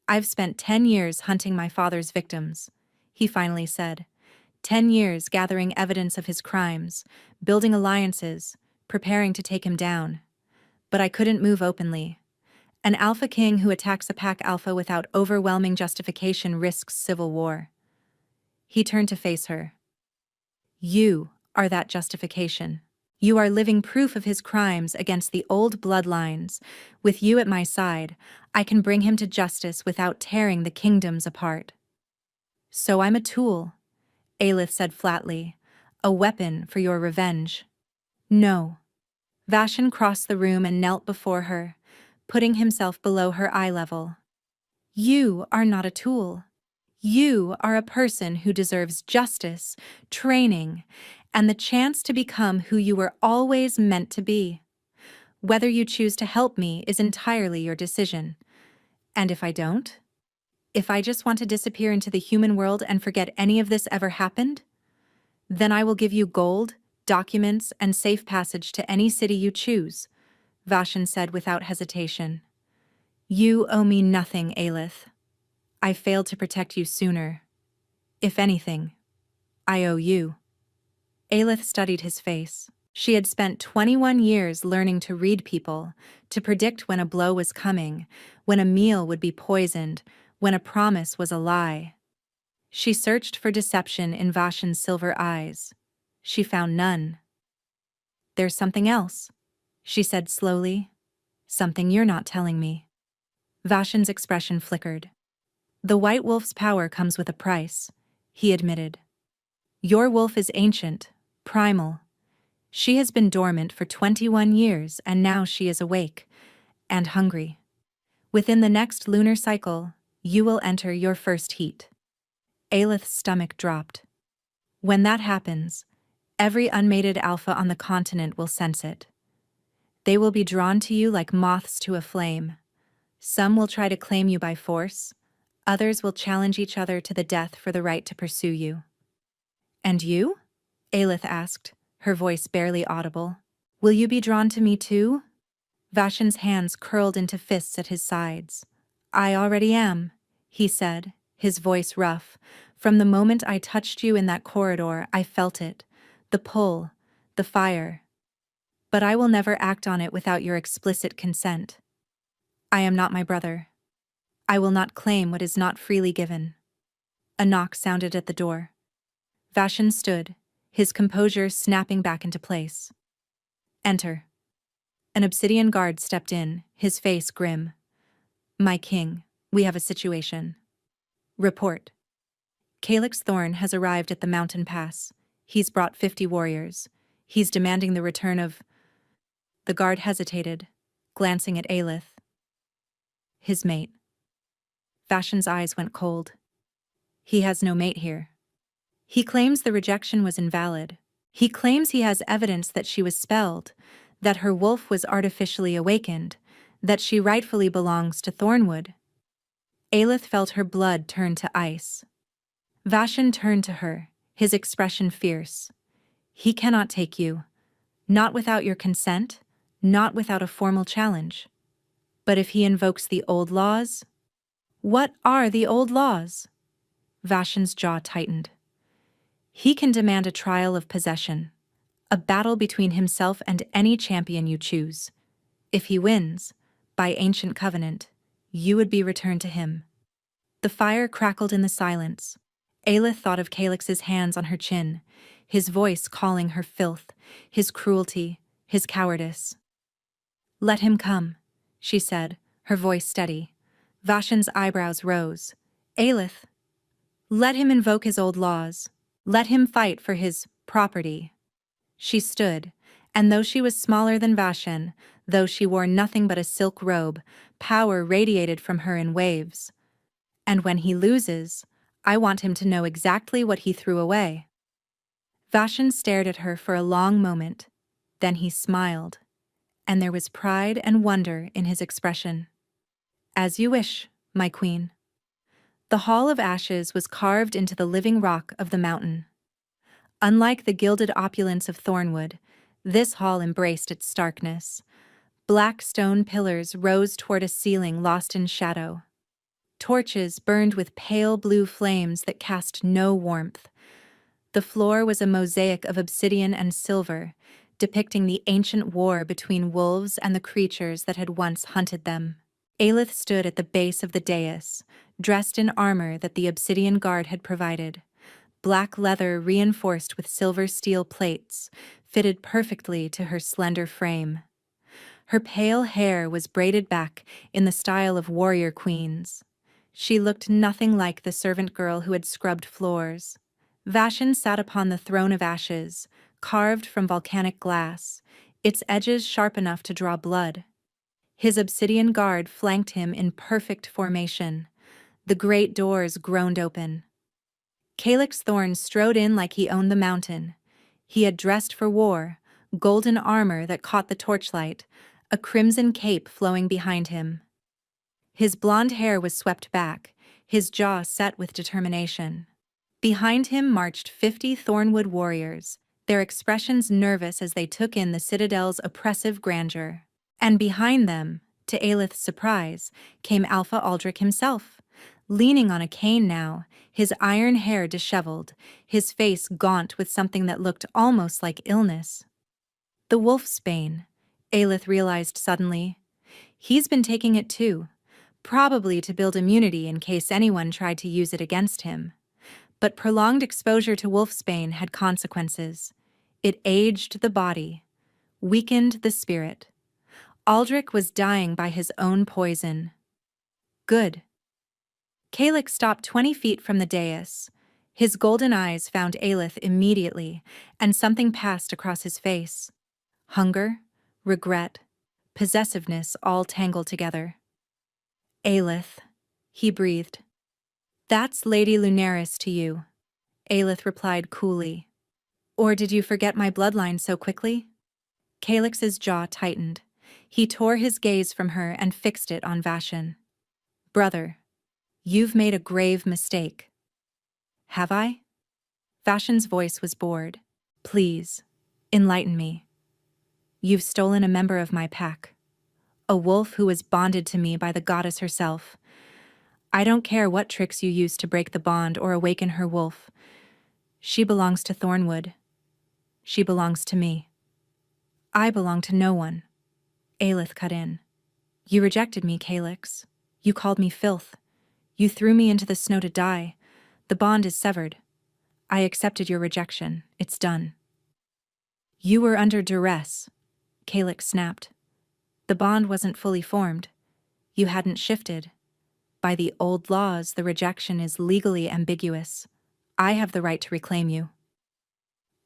Speaker 1: "I've spent 10 years hunting my father's victims," he finally said. 10 years gathering evidence of his crimes, building alliances, preparing to take him down. But I couldn't move openly. An alpha king who attacks a pack alpha without overwhelming justification risks civil war. He turned to face her. "You are that justification. You are living proof of his crimes against the old bloodlines. With you at my side, I can bring him to justice without tearing the kingdoms apart." "So I'm a tool," Aelith said flatly. "A weapon for your revenge." "No." Vashan crossed the room and knelt before her, putting himself below her eye level. "You are not a tool. You are a person who deserves justice, training, and the chance to become who you were always meant to be. Whether you choose to help me is entirely your decision. And if I don't? If I just want to disappear into the human world and forget any of this ever happened? Then I will give you gold, documents, and safe passage to any city you choose," Vashan said without hesitation. "You owe me nothing, Aelith. I failed to protect you sooner. If anything, I owe you." Aelith studied his face. She had spent 21 years learning to read people, to predict when a blow was coming, when a meal would be poisoned, when a promise was a lie. She searched for deception in Vashan's silver eyes. She found none. "There's something else," she said slowly. "Something you're not telling me." Vashan's expression flickered. "The White Wolf's power comes with a price," he admitted. "Your wolf is ancient, primal. She has been dormant for 21 years, and now she is awake and hungry. Within the next lunar cycle, you will enter your first heat." Aelith's stomach dropped. "When that happens, every unmated alpha on the continent will sense it. They will be drawn to you like moths to a flame. Some will try to claim you by force, others will challenge each other to the death for the right to pursue you. And you? Aelith asked, her voice barely audible. Will you be drawn to me too? Vashan's hands curled into fists at his sides. I already am, he said, his voice rough. From the moment I touched you in that corridor, I felt it. The pull, the fire. But I will never act on it without your explicit consent. I am not my brother. I will not claim what is not freely given. A knock sounded at the door. Vashan stood, his composure snapping back into place. Enter. An obsidian guard stepped in, his face grim. My king, we have a situation. Report. Calyx Thorn has arrived at the mountain pass. He's brought 50 warriors. He's demanding the return of... The guard hesitated, glancing at Aelith. His mate. Vashan's eyes went cold. He has no mate here. He claims the rejection was invalid. He claims he has evidence that she was spelled, that her wolf was artificially awakened, that she rightfully belongs to Thornwood. Aelith felt her blood turn to ice. Vashan turned to her, his expression fierce. He cannot take you. Not without your consent, not without a formal challenge. But if he invokes the old laws? What are the old laws? Vashan's jaw tightened. He can demand a trial of possession, a battle between himself and any champion you choose. If he wins, by ancient covenant, you would be returned to him. The fire crackled in the silence. Aelith thought of Calyx's hands on her chin, his voice calling her filth, his cruelty, his cowardice. Let him come, she said, her voice steady. Vashan's eyebrows rose. Aelith, let him invoke his old laws. Let him fight for his property. She stood, and though she was smaller than Vashan, though she wore nothing but a silk robe, power radiated from her in waves. And when he loses, I want him to know exactly what he threw away. Vashan stared at her for a long moment, then he smiled, and there was pride and wonder in his expression. As you wish, my queen. The Hall of Ashes was carved into the living rock of the mountain. Unlike the gilded opulence of Thornwood, this hall embraced its starkness. Black stone pillars rose toward a ceiling lost in shadow. Torches burned with pale blue flames that cast no warmth. The floor was a mosaic of obsidian and silver, depicting the ancient war between wolves and the creatures that had once hunted them. Aelith stood at the base of the dais, dressed in armor that the obsidian guard had provided. Black leather reinforced with silver steel plates, fitted perfectly to her slender frame. Her pale hair was braided back in the style of warrior queens. She looked nothing like the servant girl who had scrubbed floors. Vashan sat upon the throne of ashes, carved from volcanic glass, its edges sharp enough to draw blood. His obsidian guard flanked him in perfect formation. The great doors groaned open. Calyx Thorn strode in like he owned the mountain. He had dressed for war, golden armor that caught the torchlight, a crimson cape flowing behind him. His blonde hair was swept back, his jaw set with determination. Behind him marched 50 Thornwood warriors, their expressions nervous as they took in the citadel's oppressive grandeur. And behind them, to Aelith's surprise, came Alpha Aldrich himself. Leaning on a cane now, his iron hair disheveled, his face gaunt with something that looked almost like illness. The wolfsbane, Aelith realized suddenly. He's been taking it too, probably to build immunity in case anyone tried to use it against him. But prolonged exposure to wolfsbane had consequences. It aged the body, weakened the spirit. Aldrich was dying by his own poison. Good. Calyx stopped 20 feet from the dais. His golden eyes found Aelith immediately, and something passed across his face. Hunger, regret, possessiveness all tangled together. Aelith, he breathed. That's Lady Lunaris to you, Aelith replied coolly. Or did you forget my bloodline so quickly? Calyx's jaw tightened. He tore his gaze from her and fixed it on Vashan. "Brother, you've made a grave mistake." "Have I?" Vashan's voice was bored. "Please, enlighten me. You've stolen a member of my pack. A wolf who was bonded to me by the goddess herself. I don't care what tricks you used to break the bond or awaken her wolf. She belongs to Thornwood. She belongs to me. I belong to no one." Aelith cut in. "You rejected me, Calyx. You called me filth. You threw me into the snow to die. The bond is severed. I accepted your rejection. It's done." "You were under duress," Calyx snapped. "The bond wasn't fully formed. You hadn't shifted. By the old laws, the rejection is legally ambiguous. I have the right to reclaim you."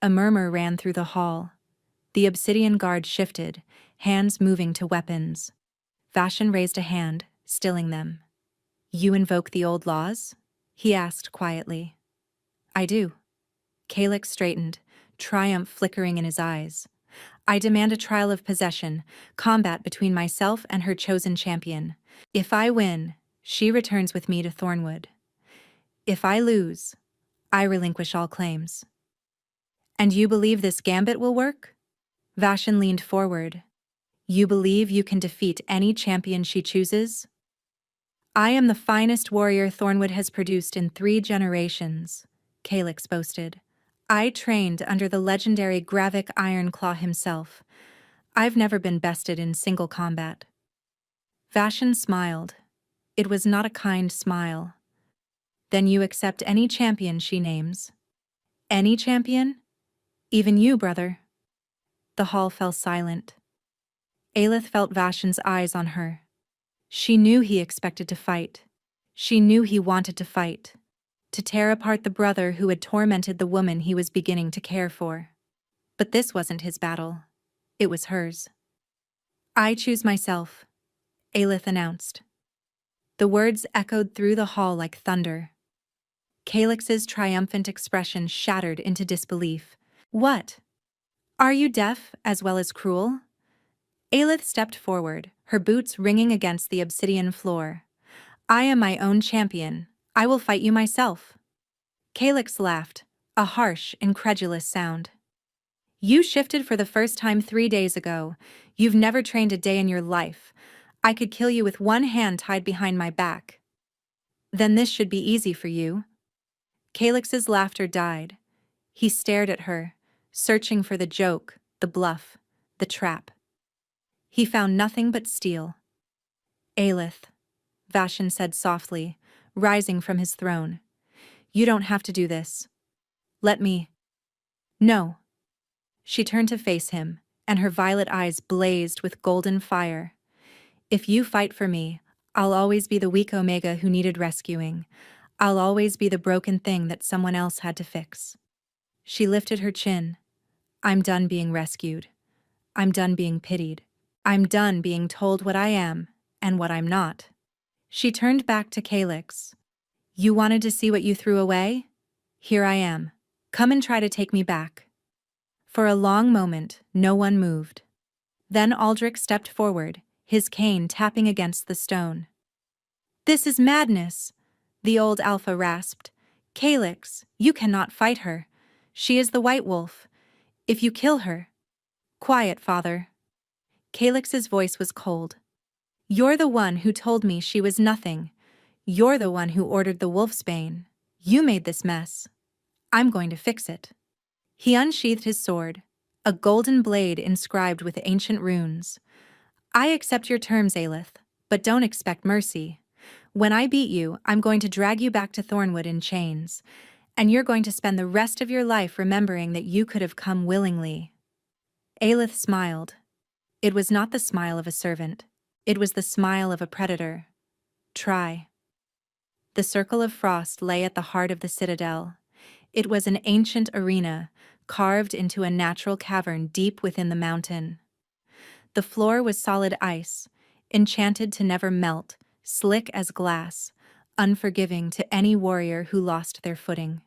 Speaker 1: A murmur ran through the hall. The obsidian guard shifted, hands moving to weapons. Vashan raised a hand, stilling them. "You invoke the old laws?" he asked quietly. "I do." Calyx straightened, triumph flickering in his eyes. "I demand a trial of possession, combat between myself and her chosen champion. If I win, she returns with me to Thornwood. If I lose, I relinquish all claims." "And you believe this gambit will work?" Vashan leaned forward. "You believe you can defeat any champion she chooses?" "I am the finest warrior Thornwood has produced in 3 generations," Calyx boasted. "I trained under the legendary Gravik Ironclaw himself. I've never been bested in single combat." Vashan smiled. It was not a kind smile. "Then you accept any champion she names?" "Any champion? Even you, brother?" The hall fell silent. Aelith felt Vashan's eyes on her. She knew he expected to fight. She knew he wanted to fight. To tear apart the brother who had tormented the woman he was beginning to care for. But this wasn't his battle. It was hers. "I choose myself," Aelith announced. The words echoed through the hall like thunder. Calyx's triumphant expression shattered into disbelief. "What? Are you deaf as well as cruel?" Aelith stepped forward, her boots ringing against the obsidian floor. "I am my own champion. I will fight you myself." Calyx laughed, a harsh, incredulous sound. "You shifted for the first time 3 days ago. You've never trained a day in your life. I could kill you with one hand tied behind my back. Then this should be easy for you." Calyx's laughter died. He stared at her, searching for the joke, the bluff, the trap. He found nothing but steel. "Aelith," Vashan said softly, rising from his throne. "You don't have to do this. Let me—" "No." She turned to face him, and her violet eyes blazed with golden fire. "If you fight for me, I'll always be the weak Omega who needed rescuing. I'll always be the broken thing that someone else had to fix." She lifted her chin. "I'm done being rescued. I'm done being pitied. I'm done being told what I am and what I'm not." She turned back to Calyx. "You wanted to see what you threw away? Here I am. Come and try to take me back." For a long moment, no one moved. Then Aldrich stepped forward, his cane tapping against the stone. "This is madness," the old alpha rasped. "Calyx, you cannot fight her. She is the White Wolf. If you kill her—" "Quiet, father." Calyx's voice was cold. "You're the one who told me she was nothing. You're the one who ordered the wolfsbane. You made this mess. I'm going to fix it." He unsheathed his sword, a golden blade inscribed with ancient runes. "I accept your terms, Aelith, but don't expect mercy. When I beat you, I'm going to drag you back to Thornwood in chains, and you're going to spend the rest of your life remembering that you could have come willingly." Aelith smiled. It was not the smile of a servant. It was the smile of a predator. "Try." The circle of frost lay at the heart of the citadel. It was an ancient arena, carved into a natural cavern deep within the mountain. The floor was solid ice, enchanted to never melt, slick as glass, unforgiving to any warrior who lost their footing.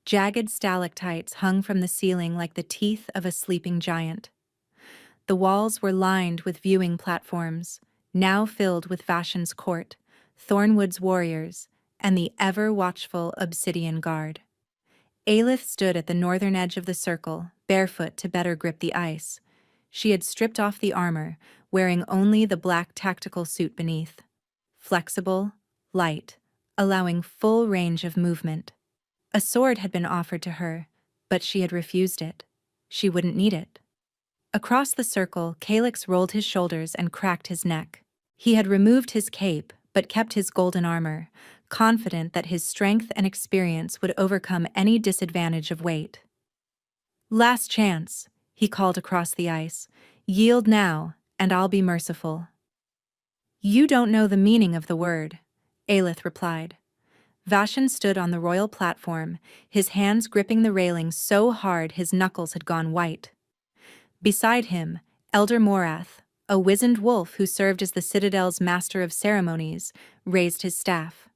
Speaker 1: Jagged stalactites hung from the ceiling like the teeth of a sleeping giant. The walls were lined with viewing platforms, now filled with Vashan's court, Thornwood's warriors, and the ever-watchful Obsidian Guard. Aelith stood at the northern edge of the circle, barefoot to better grip the ice. She had stripped off the armor, wearing only the black tactical suit beneath. Flexible, light, allowing full range of movement. A sword had been offered to her, but she had refused it. She wouldn't need it. Across the circle, Calyx rolled his shoulders and cracked his neck. He had removed his cape, but kept his golden armor, confident that his strength and experience would overcome any disadvantage of weight. "Last chance," he called across the ice. "Yield now, and I'll be merciful." "You don't know the meaning of the word," Aelith replied. Vashan stood on the royal platform, his hands gripping the railing so hard his knuckles had gone white. Beside him, Elder Morath, a wizened wolf who served as the Citadel's master of ceremonies, raised his staff.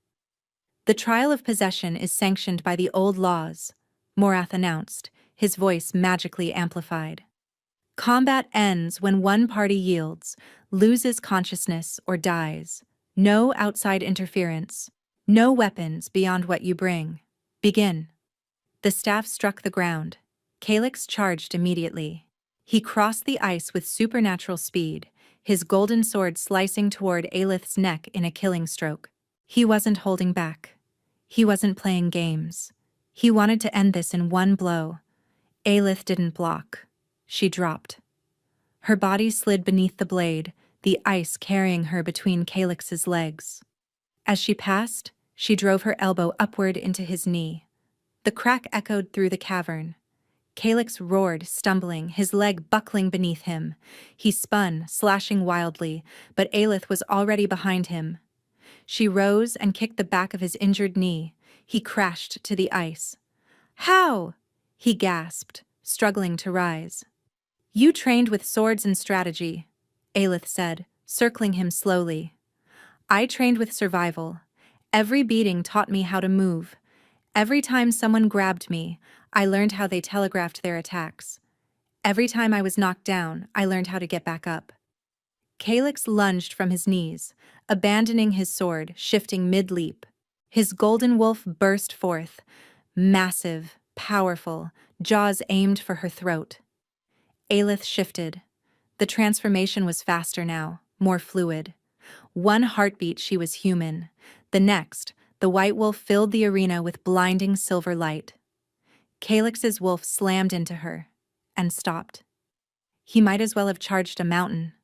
Speaker 1: "The trial of possession is sanctioned by the old laws," Morath announced, his voice magically amplified. "Combat ends when one party yields, loses consciousness, or dies. No outside interference. No weapons beyond what you bring. Begin." The staff struck the ground. Calyx charged immediately. He crossed the ice with supernatural speed, his golden sword slicing toward Aelith's neck in a killing stroke. He wasn't holding back. He wasn't playing games. He wanted to end this in one blow. Aelith didn't block. She dropped. Her body slid beneath the blade, the ice carrying her between Calyx's legs. As she passed, she drove her elbow upward into his knee. The crack echoed through the cavern. Calyx roared, stumbling, his leg buckling beneath him. He spun, slashing wildly, but Aelith was already behind him. She rose and kicked the back of his injured knee. He crashed to the ice. "How?" he gasped, struggling to rise. "You trained with swords and strategy," Aelith said, circling him slowly. "I trained with survival. Every beating taught me how to move. Every time someone grabbed me, I learned how they telegraphed their attacks. Every time I was knocked down, I learned how to get back up." Calyx lunged from his knees, abandoning his sword, shifting mid-leap. His golden wolf burst forth, massive, powerful, jaws aimed for her throat. Aelith shifted. The transformation was faster now, more fluid. One heartbeat she was human. The next, the white wolf filled the arena with blinding silver light. Calyx's wolf slammed into her, and stopped. He might as well have charged a mountain.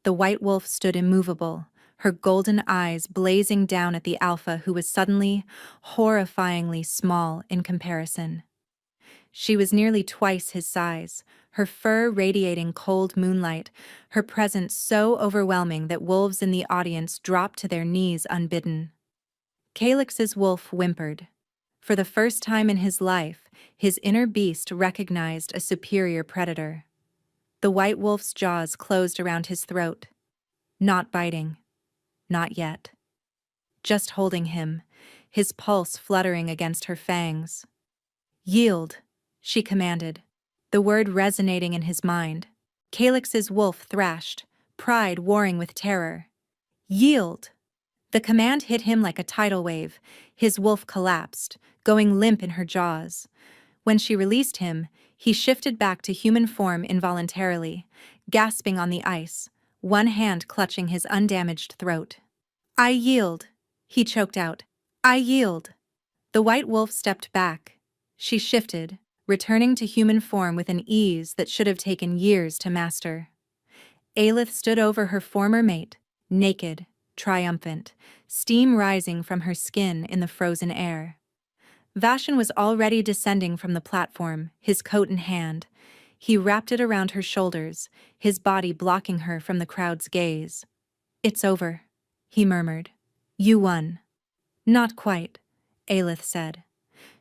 Speaker 1: The white wolf stood immovable, her golden eyes blazing down at the alpha who was suddenly, horrifyingly small in comparison. She was nearly twice his size, her fur radiating cold moonlight, her presence so overwhelming that wolves in the audience dropped to their knees unbidden. Calyx's wolf whimpered. For the first time in his life, his inner beast recognized a superior predator. The white wolf's jaws closed around his throat. Not biting. Not yet. Just holding him, his pulse fluttering against her fangs. "Yield," she commanded, the word resonating in his mind. Calyx's wolf thrashed, pride warring with terror. "Yield!" The command hit him like a tidal wave. His wolf collapsed, going limp in her jaws. When she released him, he shifted back to human form involuntarily, gasping on the ice, one hand clutching his undamaged throat. "I yield," he choked out. "I yield." The white wolf stepped back. She shifted, returning to human form with an ease that should have taken years to master. Aelith stood over her former mate, naked, triumphant, steam rising from her skin in the frozen air. Vashan was already descending from the platform, his coat in hand. He wrapped it around her shoulders, his body blocking her from the crowd's gaze. "It's over," he murmured. "You won." "Not quite," Aelith said.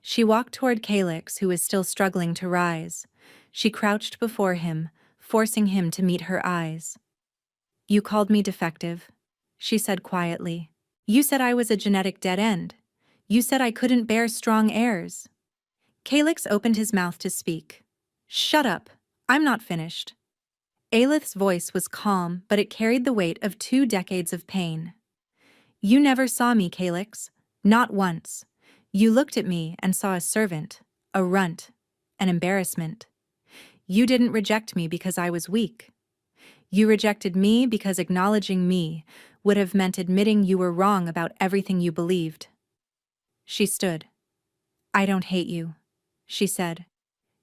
Speaker 1: She walked toward Calyx, who was still struggling to rise. She crouched before him, forcing him to meet her eyes. "You called me defective," she said quietly. "You said I was a genetic dead end. You said I couldn't bear strong heirs." Calyx opened his mouth to speak. "Shut up. I'm not finished." Aelith's voice was calm, but it carried the weight of 2 decades of pain. You never saw me, Calyx. Not once. You looked at me and saw a servant, a runt, an embarrassment. You didn't reject me because I was weak. You rejected me because acknowledging me would have meant admitting you were wrong about everything you believed. She stood. I don't hate you, she said.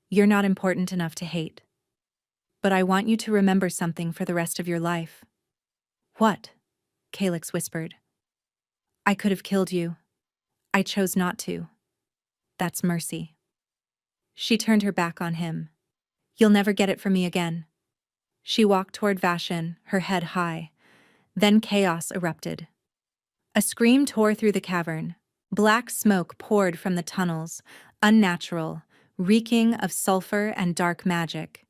Speaker 1: You're not important enough to hate. But I want you to remember something for the rest of your life. What? Calyx whispered. I could have killed you. I chose not to. That's mercy. She turned her back on him. You'll never get it from me again. She walked toward Vashan, her head high. Then chaos erupted. A scream tore through the cavern. Black smoke poured from the tunnels, unnatural, reeking of sulfur and dark magic.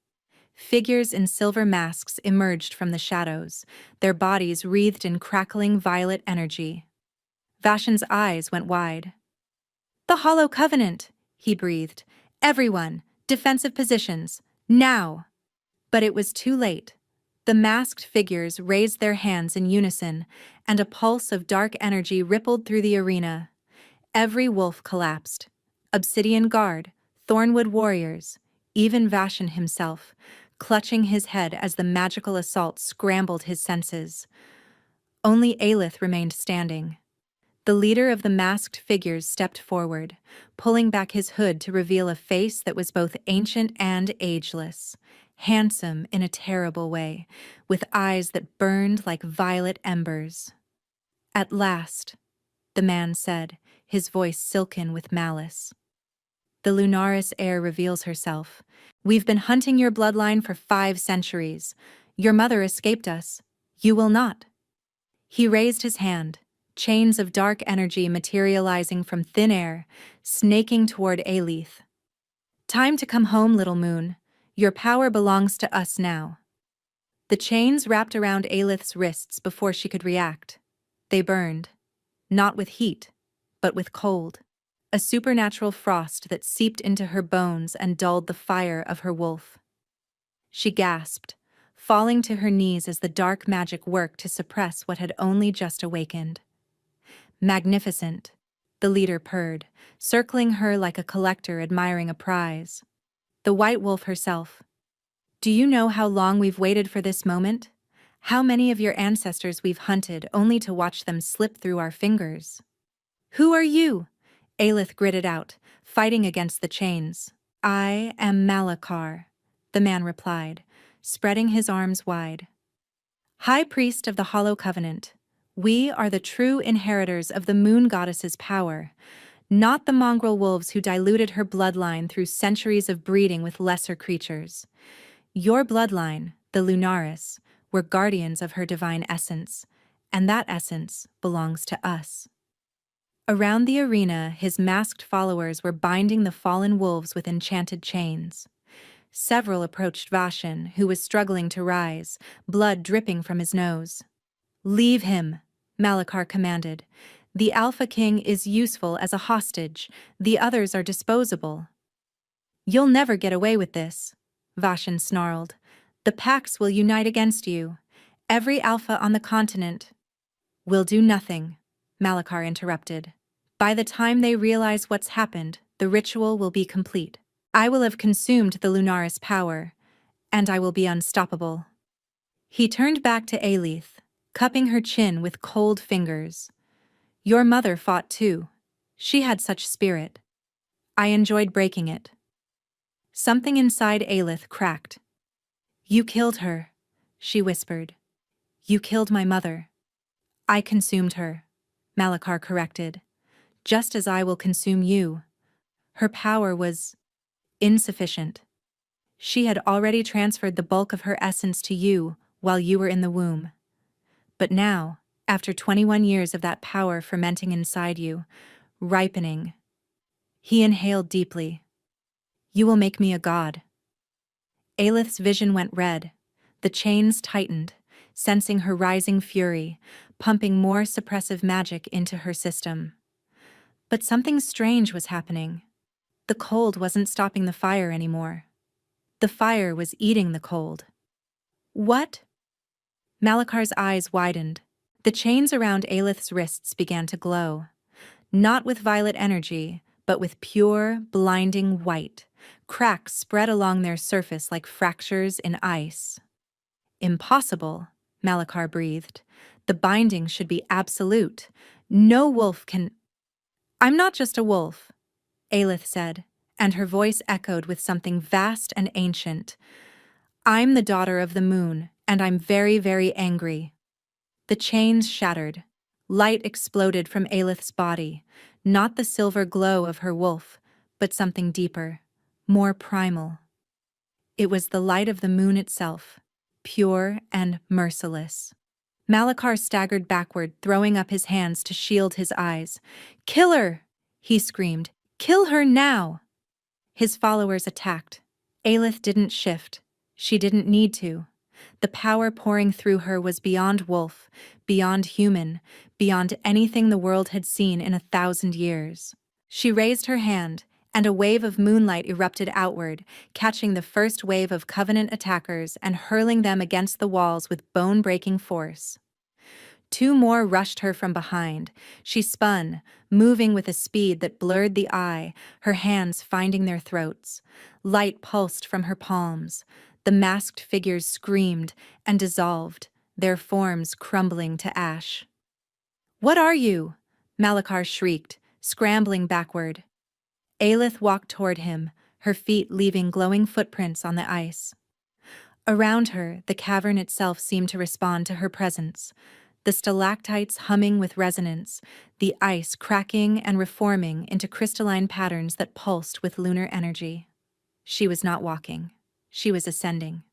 Speaker 1: Figures in silver masks emerged from the shadows, their bodies wreathed in crackling violet energy. Vashan's eyes went wide. The Hollow Covenant, he breathed. Everyone, defensive positions, now! But it was too late. The masked figures raised their hands in unison, and a pulse of dark energy rippled through the arena. Every wolf collapsed. Obsidian Guard, Thornwood warriors, even Vashan himself, clutching his head as the magical assault scrambled his senses. Only Aelith remained standing. The leader of the masked figures stepped forward, pulling back his hood to reveal a face that was both ancient and ageless, handsome in a terrible way, with eyes that burned like violet embers. At last, the man said, his voice silken with malice. The Lunaris heir reveals herself. We've been hunting your bloodline for 5 centuries. Your mother escaped us. You will not. He raised his hand, chains of dark energy materializing from thin air, snaking toward Aelith. Time to come home, little moon. Your power belongs to us now. The chains wrapped around Aelith's wrists before she could react. They burned, not with heat, but with cold. A supernatural frost that seeped into her bones and dulled the fire of her wolf. She gasped, falling to her knees as the dark magic worked to suppress what had only just awakened. Magnificent, the leader purred, circling her like a collector admiring a prize. The white wolf herself. Do you know how long we've waited for this moment? How many of your ancestors we've hunted only to watch them slip through our fingers? Who are you? Aelith gritted out, fighting against the chains. I am Malachar, the man replied, spreading his arms wide. High Priest of the Hollow Covenant, we are the true inheritors of the Moon Goddess's power, not the mongrel wolves who diluted her bloodline through centuries of breeding with lesser creatures. Your bloodline, the Lunaris, were guardians of her divine essence, and that essence belongs to us. Around the arena, his masked followers were binding the fallen wolves with enchanted chains. Several approached Vashan, who was struggling to rise, blood dripping from his nose. Leave him, Malachar commanded. The Alpha King is useful as a hostage. The others are disposable. You'll never get away with this, Vashan snarled. The Pax will unite against you. Every Alpha on the continent will do nothing, Malachar interrupted. By the time they realize what's happened, the ritual will be complete. I will have consumed the Lunaris power, and I will be unstoppable. He turned back to Aelith, cupping her chin with cold fingers. Your mother fought too. She had such spirit. I enjoyed breaking it. Something inside Aelith cracked. You killed her, she whispered. You killed my mother. I consumed her, Malachar corrected. Just as I will consume you. Her power was insufficient. She had already transferred the bulk of her essence to you while you were in the womb. But now, after 21 years of that power fermenting inside you, ripening, he inhaled deeply. You will make me a god. Aelith's vision went red. The chains tightened, sensing her rising fury, pumping more suppressive magic into her system. But something strange was happening. The cold wasn't stopping the fire anymore. The fire was eating the cold. What? Malakar's eyes widened. The chains around Aelith's wrists began to glow, not with violet energy, but with pure, blinding white. Cracks spread along their surface like fractures in ice. Impossible, Malakar breathed. The binding should be absolute. No wolf can— I'm not just a wolf, Aelith said, and her voice echoed with something vast and ancient. I'm the daughter of the moon, and I'm very, very angry. The chains shattered. Light exploded from Aelith's body, not the silver glow of her wolf, but something deeper, more primal. It was the light of the moon itself, pure and merciless. Malakar staggered backward, throwing up his hands to shield his eyes. "Kill her!" he screamed. "Kill her now!" His followers attacked. Aelith didn't shift. She didn't need to. The power pouring through her was beyond wolf, beyond human, beyond anything the world had seen in 1,000 years. She raised her hand, and a wave of moonlight erupted outward, catching the first wave of Covenant attackers and hurling them against the walls with bone-breaking force. Two more rushed her from behind. She spun, moving with a speed that blurred the eye, her hands finding their throats. Light pulsed from her palms. The masked figures screamed and dissolved, their forms crumbling to ash. "What are you?" Malakar shrieked, scrambling backward. Aelith walked toward him, her feet leaving glowing footprints on the ice. Around her, the cavern itself seemed to respond to her presence, the stalactites humming with resonance, the ice cracking and reforming into crystalline patterns that pulsed with lunar energy. She was not walking. She was ascending.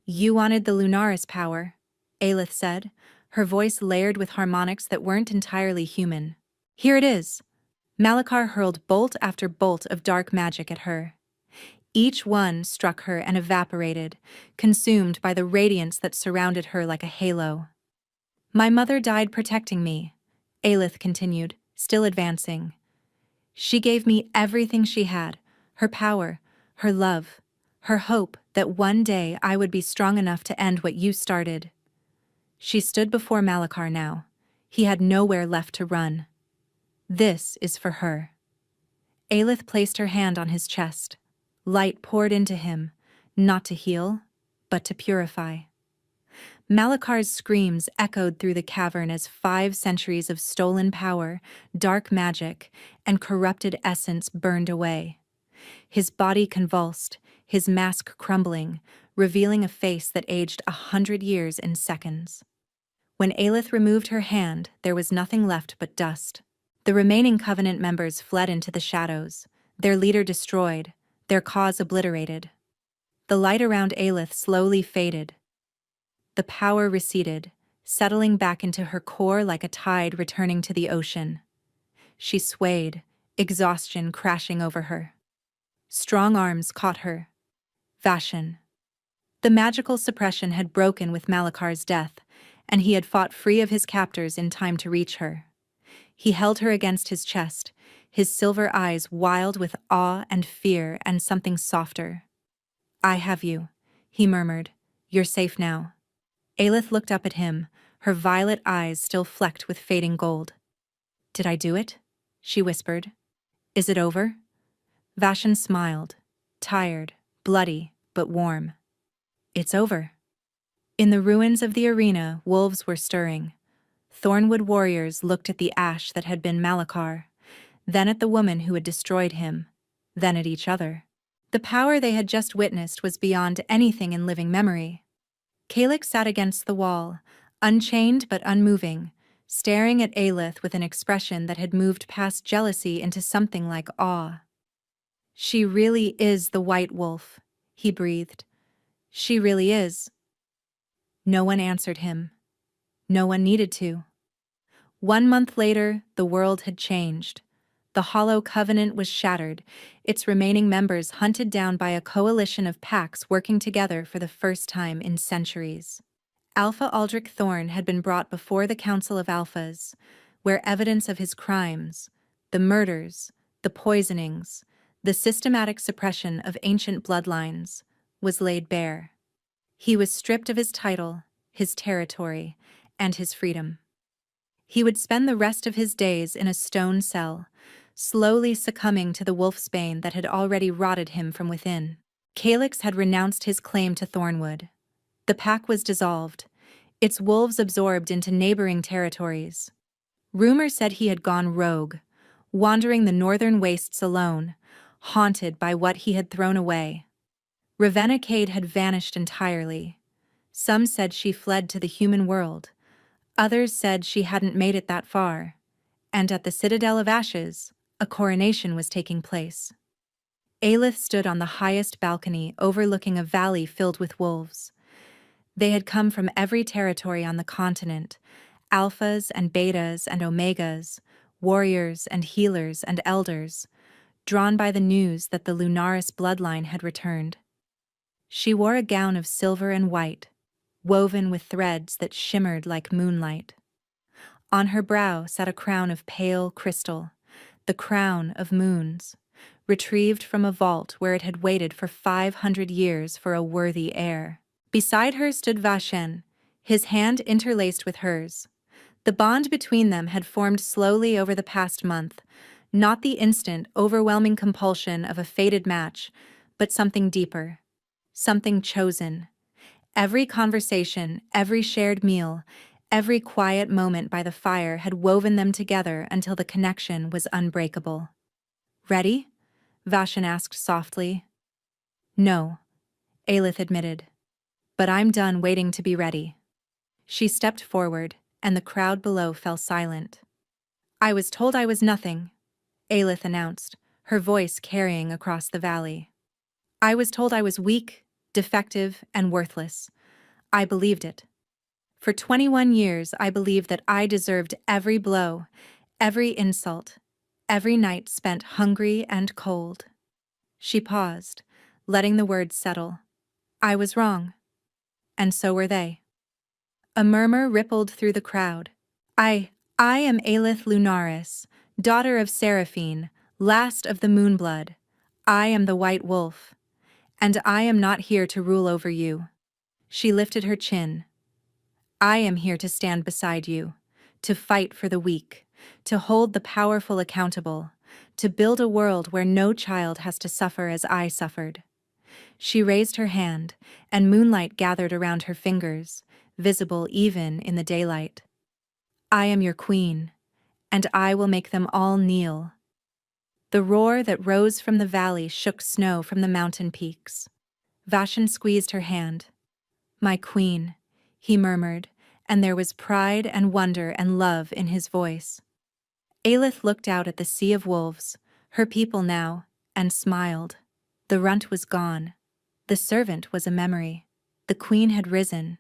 Speaker 1: "You wanted the Lunaris power," Aelith said, her voice layered with harmonics that weren't entirely human. "Here it is." Malakar hurled bolt after bolt of dark magic at her. Each one struck her and evaporated, consumed by the radiance that surrounded her like a halo. "My mother died protecting me," Aelith continued, still advancing. "She gave me everything she had, her power, her love, her hope that one day I would be strong enough to end what you started." She stood before Malakar now. He had nowhere left to run. "This is for her." Aelith placed her hand on his chest. Light poured into him, not to heal, but to purify. Malakar's screams echoed through the cavern as 5 centuries of stolen power, dark magic, and corrupted essence burned away. His body convulsed, his mask crumbling, revealing a face that aged 100 years in seconds. When Aelith removed her hand, there was nothing left but dust. The remaining Covenant members fled into the shadows, their leader destroyed, their cause obliterated. The light around Aelith slowly faded. The power receded, settling back into her core like a tide returning to the ocean. She swayed, exhaustion crashing over her. Strong arms caught her. Vashan. The magical suppression had broken with Malakar's death, and he had fought free of his captors in time to reach her. He held her against his chest, his silver eyes wild with awe and fear and something softer. "I have you," he murmured. "You're safe now." Aelith looked up at him, her violet eyes still flecked with fading gold. "Did I do it?" she whispered. "Is it over?" Vashan smiled, tired, bloody, but warm. "It's over." In the ruins of the arena, wolves were stirring. Thornwood warriors looked at the ash that had been Malakar, then at the woman who had destroyed him, then at each other. The power they had just witnessed was beyond anything in living memory. Kalix sat against the wall, unchained but unmoving, staring at Aelith with an expression that had moved past jealousy into something like awe. "She really is the White Wolf," he breathed. "She really is." No one answered him. No one needed to. 1 month later, the world had changed. The Hollow Covenant was shattered, its remaining members hunted down by a coalition of packs working together for the first time in centuries. Alpha Aldrich Thorn had been brought before the Council of Alphas, where evidence of his crimes, the murders, the poisonings, the systematic suppression of ancient bloodlines, was laid bare. He was stripped of his title, his territory, and his freedom. He would spend the rest of his days in a stone cell, slowly succumbing to the wolfsbane that had already rotted him from within. Calyx had renounced his claim to Thornwood. The pack was dissolved, its wolves absorbed into neighboring territories. Rumor said he had gone rogue, wandering the northern wastes alone, haunted by what he had thrown away. Ravenna Cade had vanished entirely. Some said she fled to the human world. Others said she hadn't made it that far. And at the Citadel of Ashes, a coronation was taking place. Aelith stood on the highest balcony overlooking a valley filled with wolves. They had come from every territory on the continent, alphas and betas and omegas, warriors and healers and elders, drawn by the news that the Lunaris bloodline had returned. She wore a gown of silver and white, woven with threads that shimmered like moonlight. On her brow sat a crown of pale crystal, the crown of moons, retrieved from a vault where it had waited for 500 years for a worthy heir. Beside her stood Vashen, his hand interlaced with hers. The bond between them had formed slowly over the past month, not the instant, overwhelming compulsion of a fated match, but something deeper, something chosen. Every conversation, every shared meal, every quiet moment by the fire had woven them together until the connection was unbreakable. "Ready?" Vashen asked softly. "No," Aelith admitted. "But I'm done waiting to be ready." She stepped forward, and the crowd below fell silent. "I was told I was nothing," Aelith announced, her voice carrying across the valley. "I was told I was weak, defective, and worthless. I believed it. For 21 years I believed that I deserved every blow, every insult, every night spent hungry and cold." She paused, letting the words settle. "I was wrong. And so were they." A murmur rippled through the crowd. I am Aelith Lunaris, daughter of Seraphine, last of the Moonblood. I am the White Wolf. And I am not here to rule over you." She lifted her chin. "I am here to stand beside you, to fight for the weak, to hold the powerful accountable, to build a world where no child has to suffer as I suffered." She raised her hand, and moonlight gathered around her fingers, visible even in the daylight. "I am your queen, and I will make them all kneel." The roar that rose from the valley shook snow from the mountain peaks. Vashen squeezed her hand. "My queen," he murmured, and there was pride and wonder and love in his voice. Aelith looked out at the sea of wolves, her people now, and smiled. The runt was gone. The servant was a memory. The queen had risen.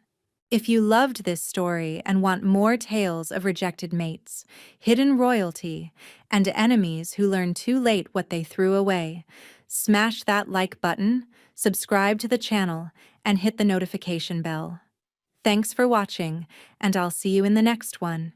Speaker 1: If you loved this story and want more tales of rejected mates, hidden royalty, and enemies who learned too late what they threw away, smash that like button, subscribe to the channel, and hit the notification bell. Thanks for watching, and I'll see you in the next one.